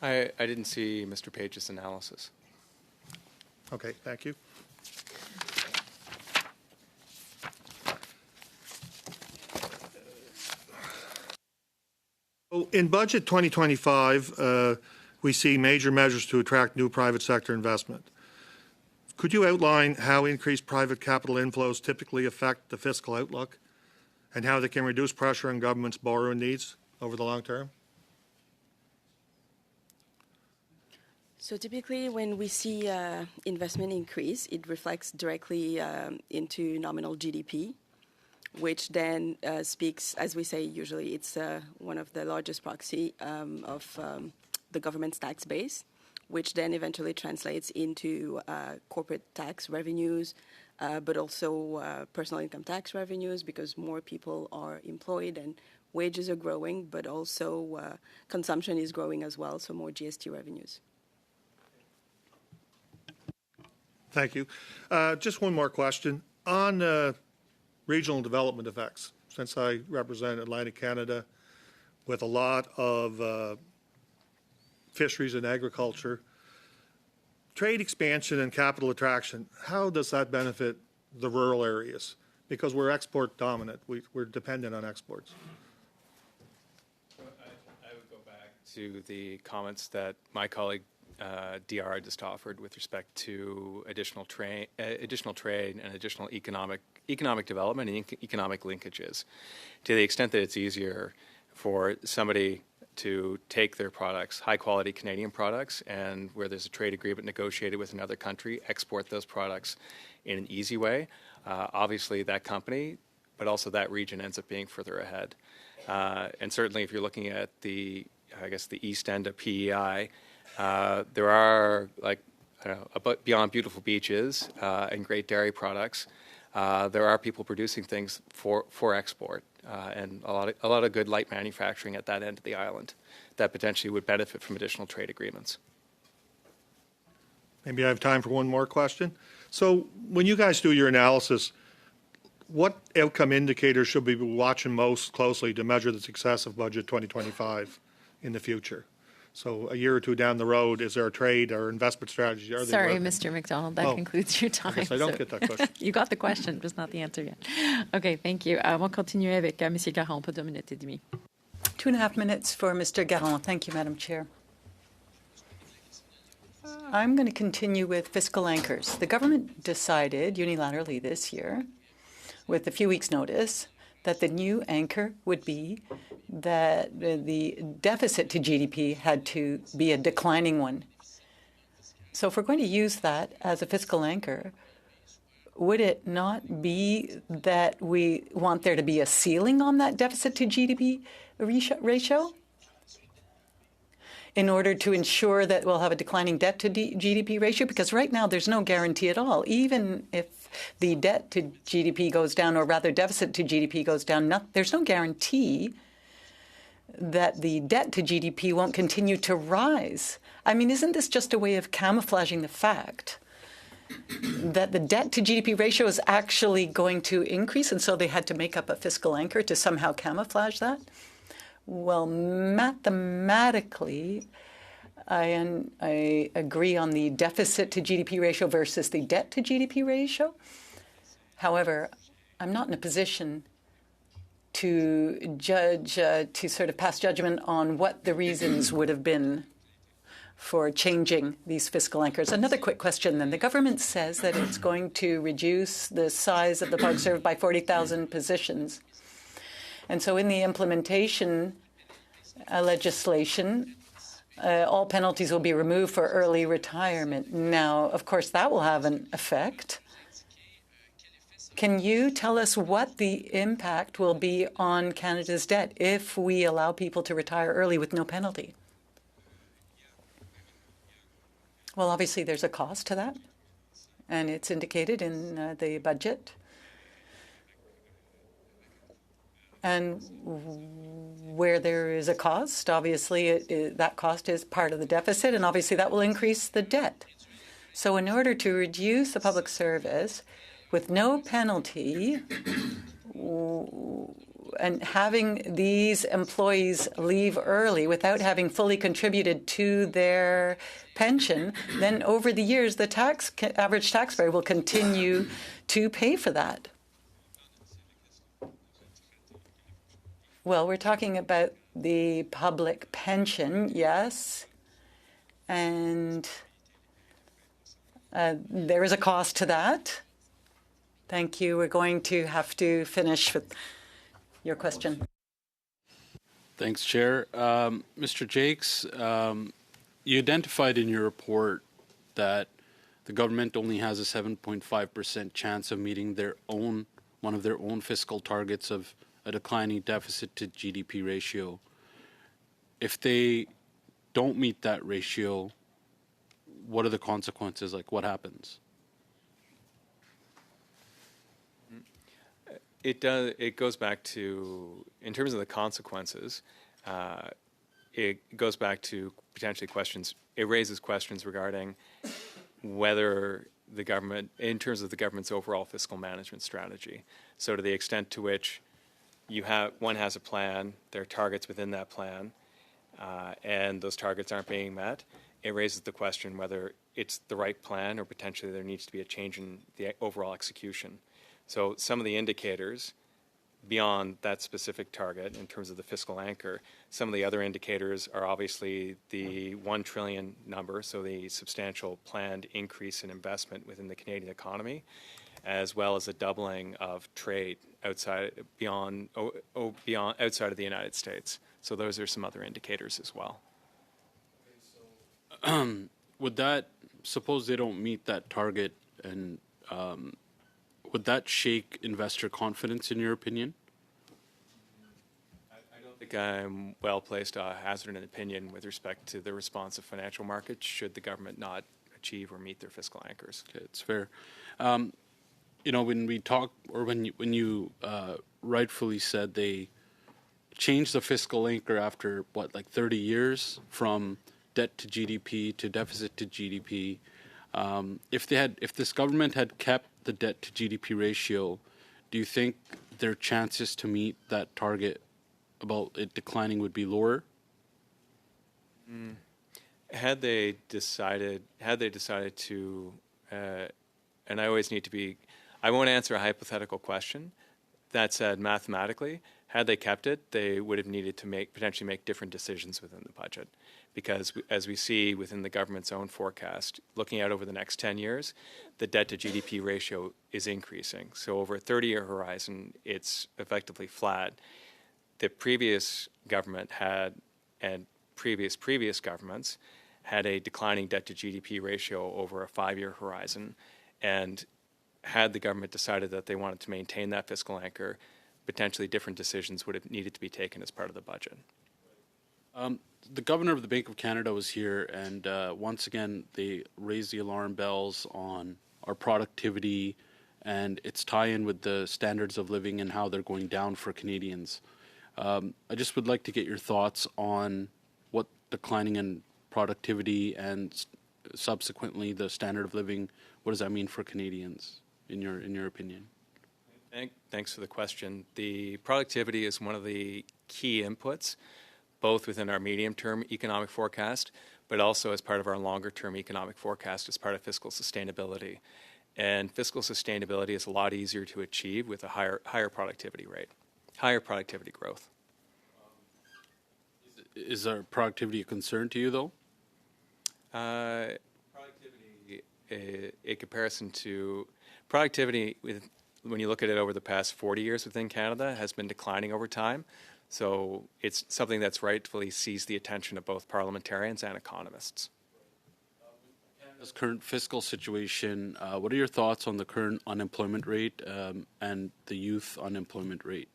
I didn't see Mr. Page's analysis. Okay, thank you. In Budget 2025, we see major measures to attract new private sector investment. Could you outline how increased private capital inflows typically affect the fiscal outlook and how they can reduce pressure on government's borrowing needs over the long term? So typically when we see investment increase, it reflects directly into nominal GDP, which then speaks, as we say usually, it's one of the largest proxy of the government's tax base, which then eventually translates into corporate tax revenues, but also personal income tax revenues, because more people are employed and wages are growing, but also consumption is growing as well, so more GST revenues. Thank you. Just one more question. On regional development effects, since I represent Atlantic Canada with a lot of fisheries and agriculture, trade expansion and capital attraction, how does that benefit the rural areas? Because we're export dominant. We're dependent on exports. I would go back to the comments that my colleague DR just offered with respect to additional trade and additional economic development and economic linkages. To the extent that it's easier for somebody to take their products, high-quality Canadian products, and where there's a trade agreement negotiated with another country, export those products in an easy way, obviously that company, but also that region ends up being further ahead. And certainly if you're looking at the east end of PEI, there are, beyond beautiful beaches and great dairy products, there are people producing things for export, and a lot of good light manufacturing at that end of the island that potentially would benefit from additional trade agreements. Maybe I have time for one more question. So when you guys do your analysis, what outcome indicators should we be watching most closely to measure the success of Budget 2025 in the future? So a year or two down the road, is there a trade or investment strategy? Sorry, Mr. McDonald, that concludes your time. I guess I don't get that question. You got the question, just not the answer yet. Okay, thank you. On va continuer avec Monsieur Garon pour 2 minutes et demie. 2.5 minutes for Mr. Garon. Thank you, Madam Chair. I'm going to continue with fiscal anchors. The government decided unilaterally this year, with a few weeks' notice, that the new anchor would be that the deficit to GDP had to be a declining one. So if we're going to use that as a fiscal anchor, would it not be that we want there to be a ceiling on that deficit to GDP ratio? in order to ensure that we'll have a declining debt to GDP ratio? Because right now there's no guarantee at all. Even if the debt to GDP goes down, or rather deficit to GDP goes down, there's no guarantee that the debt to GDP won't continue to rise. I mean, isn't this just a way of camouflaging the fact that the debt to GDP ratio is actually going to increase, and so they had to make up a fiscal anchor to somehow camouflage that? Well, mathematically, I agree on the deficit to GDP ratio versus the debt to GDP ratio. However, I'm not in a position to judge, to sort of pass judgment on what the reasons would have been for changing these fiscal anchors. Another quick question then. The government says that it's going to reduce the size of the public service by 40,000 positions. And so in the implementation legislation, all penalties will be removed for early retirement. Now, of course, that will have an effect. Can you tell us what the impact will be on Canada's debt if we allow people to retire early with no penalty? Well, obviously, there's a cost to that, and it's indicated in the budget. And where there is a cost, obviously, that cost is part of the deficit, and obviously that will increase the debt. So in order to reduce the public service with no penalty, and having these employees leave early without having fully contributed to their pension, then over the years, the average taxpayer will continue to pay for that. Well, we're talking about the public pension, yes, and there is a cost to that. Thank you. We're going to have to finish with your question. Thanks, Chair. Mr. Jakes, you identified in your report that the government only has a 7.5% chance of meeting one of their own fiscal targets of a declining deficit to GDP ratio. If they don't meet that ratio, what are the consequences? Like, what happens? It goes back to, in terms of the consequences, it goes back to potentially questions. It raises questions regarding whether the government, in terms of the government's overall fiscal management strategy. So to the extent to which one has a plan, there are targets within that plan, and those targets aren't being met, it raises the question whether it's the right plan or potentially there needs to be a change in the overall execution. So some of the indicators beyond that specific target in terms of the fiscal anchor, some of the other indicators are obviously the 1 trillion number, so the substantial planned increase in investment within the Canadian economy, as well as a doubling of trade outside of the United States. So those are some other indicators as well. Would that, suppose they don't meet that target, and would that shake investor confidence, in your opinion? I don't think I'm well placed to hazard an opinion with respect to the response of financial markets should the government not achieve or meet their fiscal anchors. Okay, it's fair. When we talk, or when you rightfully said they changed the fiscal anchor after, 30 years from debt to GDP to deficit to GDP. If this government had kept the debt to GDP ratio, do you think their chances to meet that target about it declining would be lower? Had they decided to, and I always need to be, I won't answer a hypothetical question. That said, mathematically, had they kept it, they would have needed to potentially make different decisions within the budget. Because as we see within the government's own forecast, looking out over the next 10 years, the debt to GDP ratio is increasing. So over a 30-year horizon, it's effectively flat. The previous government had, and previous governments, had a declining debt to GDP ratio over a 5-year horizon. And had the government decided that they wanted to maintain that fiscal anchor, potentially different decisions would have needed to be taken as part of the budget. the governor of the Bank of Canada was here, and once again, they raised the alarm bells on our productivity and its tie-in with the standards of living and how they're going down for Canadians. I just would like to get your thoughts on what declining in productivity and subsequently the standard of living, what does that mean for Canadians, in your opinion? Thanks for the question. The productivity is one of the key inputs, both within our medium-term economic forecast, but also as part of our longer-term economic forecast as part of fiscal sustainability. And fiscal sustainability is a lot easier to achieve with a higher productivity rate, higher productivity growth. Is our productivity a concern to you, though? Productivity, a comparison to productivity, when you look at it over the past 40 years within Canada, has been declining over time. So it's something that's rightfully seized the attention of both parliamentarians and economists. Canada's current fiscal situation, what are your thoughts on the current unemployment rate and the youth unemployment rate?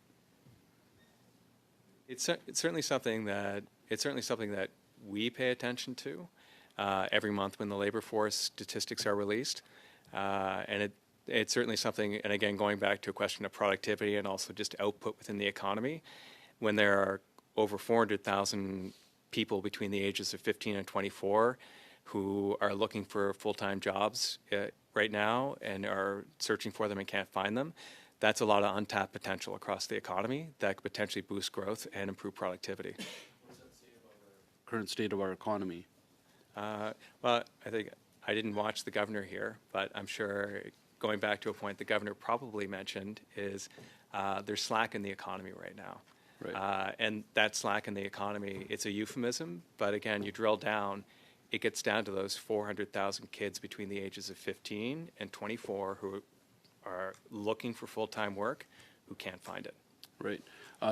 It's certainly something that we pay attention to every month when the labor force statistics are released, and it's certainly something. And again, going back to a question of productivity and also just output within the economy, when there are over 400,000 people between the ages of 15 and 24 who are looking for full-time jobs right now and are searching for them and can't find them, that's a lot of untapped potential across the economy that could potentially boost growth and improve productivity. What does that say about our current state of our economy? Well, I think I didn't watch the governor here, but I'm sure going back to a point the governor probably mentioned is there's slack in the economy right now. Right. And that slack in the economy, it's a euphemism, but again, you drill down, it gets down to those 400,000 kids between the ages of 15 and 24 who are looking for full-time work who can't find it. Right.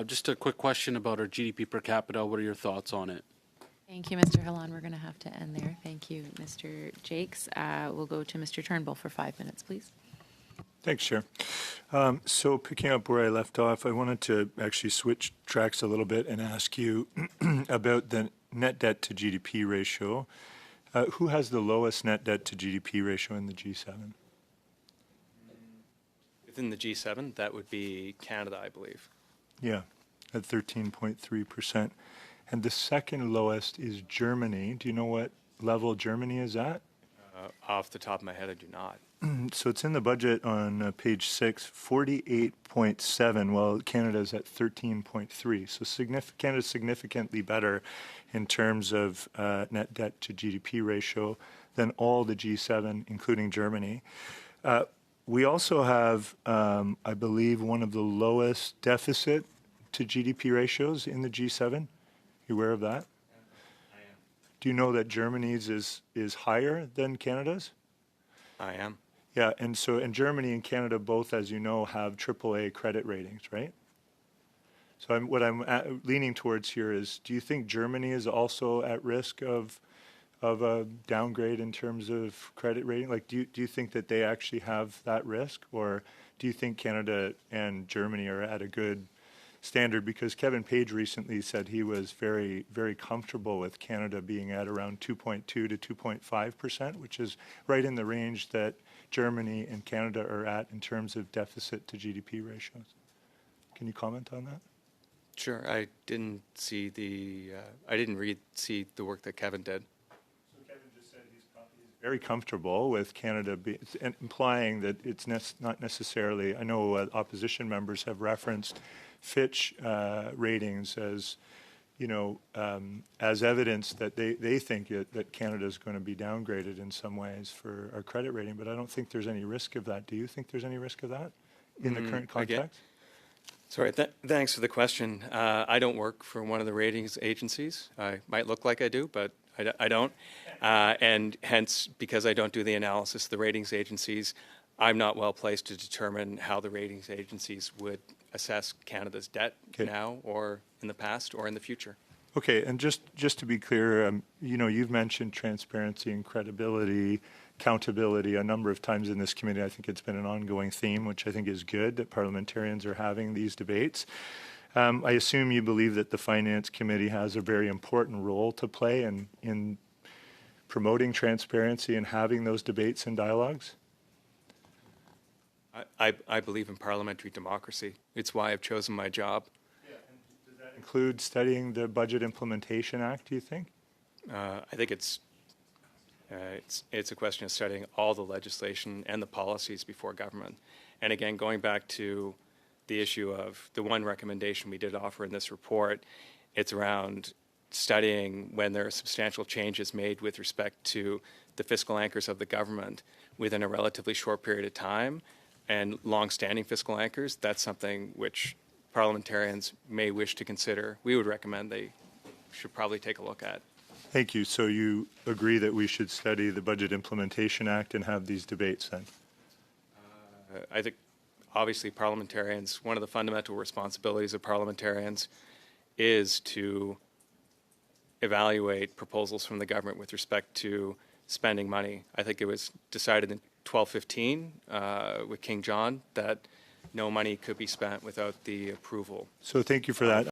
Just a quick question about our GDP per capita. What are your thoughts on it? Thank you, Mr. Hillan. We're going to have to end there. Thank you, Mr. Jakes. We'll go to Mr. Turnbull for 5 minutes, please. Thanks, Chair. So picking up where I left off, I wanted to actually switch tracks a little bit and ask you about the net debt to GDP ratio. Who has the lowest net debt to GDP ratio in the G7? Within the G7, that would be Canada, I believe. Yeah, at 13.3%. And the second lowest is Germany. Do you know what level Germany is at? Off the top of my head, I do not. So it's in the budget on page 6, 48.7, while Canada's at 13.3. So Canada's significantly better in terms of net debt to GDP ratio than all the G7, including Germany. We also have, I believe, one of the lowest deficit to GDP ratios in the G7. You aware of that? I am. Do you know that Germany's is higher than Canada's? I am. Yeah, and Germany and Canada both, as you know, have AAA credit ratings, right? So what I'm leaning towards here is, do you think Germany is also at risk of a downgrade in terms of credit rating? Like, do you think that they actually have that risk, or do you think Canada and Germany are at a good standard? Because Kevin Page recently said he was very, very comfortable with Canada being at around 2.2 to 2.5%, which is right in the range that Germany and Canada are at in terms of deficit to GDP ratios. Can you comment on that? Sure. I didn't see see the work that Kevin did. So Kevin just said he's very comfortable with Canada, implying that it's not necessarily. I know opposition members have referenced Fitch ratings as, as evidence that they think that Canada is going to be downgraded in some ways for our credit rating, but I don't think there's any risk of that. Do you think there's any risk of that in the current context? Sorry, thanks for the question. I don't work for one of the ratings agencies. I might look like I do, but I don't. And hence, because I don't do the analysis of the ratings agencies, I'm not well placed to determine how the ratings agencies would assess Canada's debt now or in the past or in the future. Okay, and just to be clear, you've mentioned transparency and credibility, accountability a number of times in this committee. I think it's been an ongoing theme, which I think is good that parliamentarians are having these debates. I assume you believe that the Finance Committee has a very important role to play in promoting transparency and having those debates and dialogues? I believe in parliamentary democracy. It's why I've chosen my job. Does that include studying the Budget Implementation Act, do you think? I think it's a question of studying all the legislation and the policies before government. And again, going back to the issue of the one recommendation we did offer in this report, it's around studying when there are substantial changes made with respect to the fiscal anchors of the government within a relatively short period of time and long-standing fiscal anchors. That's something which parliamentarians may wish to consider. We would recommend they should probably take a look at. Thank you. So you agree that we should study the Budget Implementation Act and have these debates then? I think obviously parliamentarians, one of the fundamental responsibilities of parliamentarians is to evaluate proposals from the government with respect to spending money. I think it was decided in 1215 with King John that no money could be spent without the approval. So thank you for that.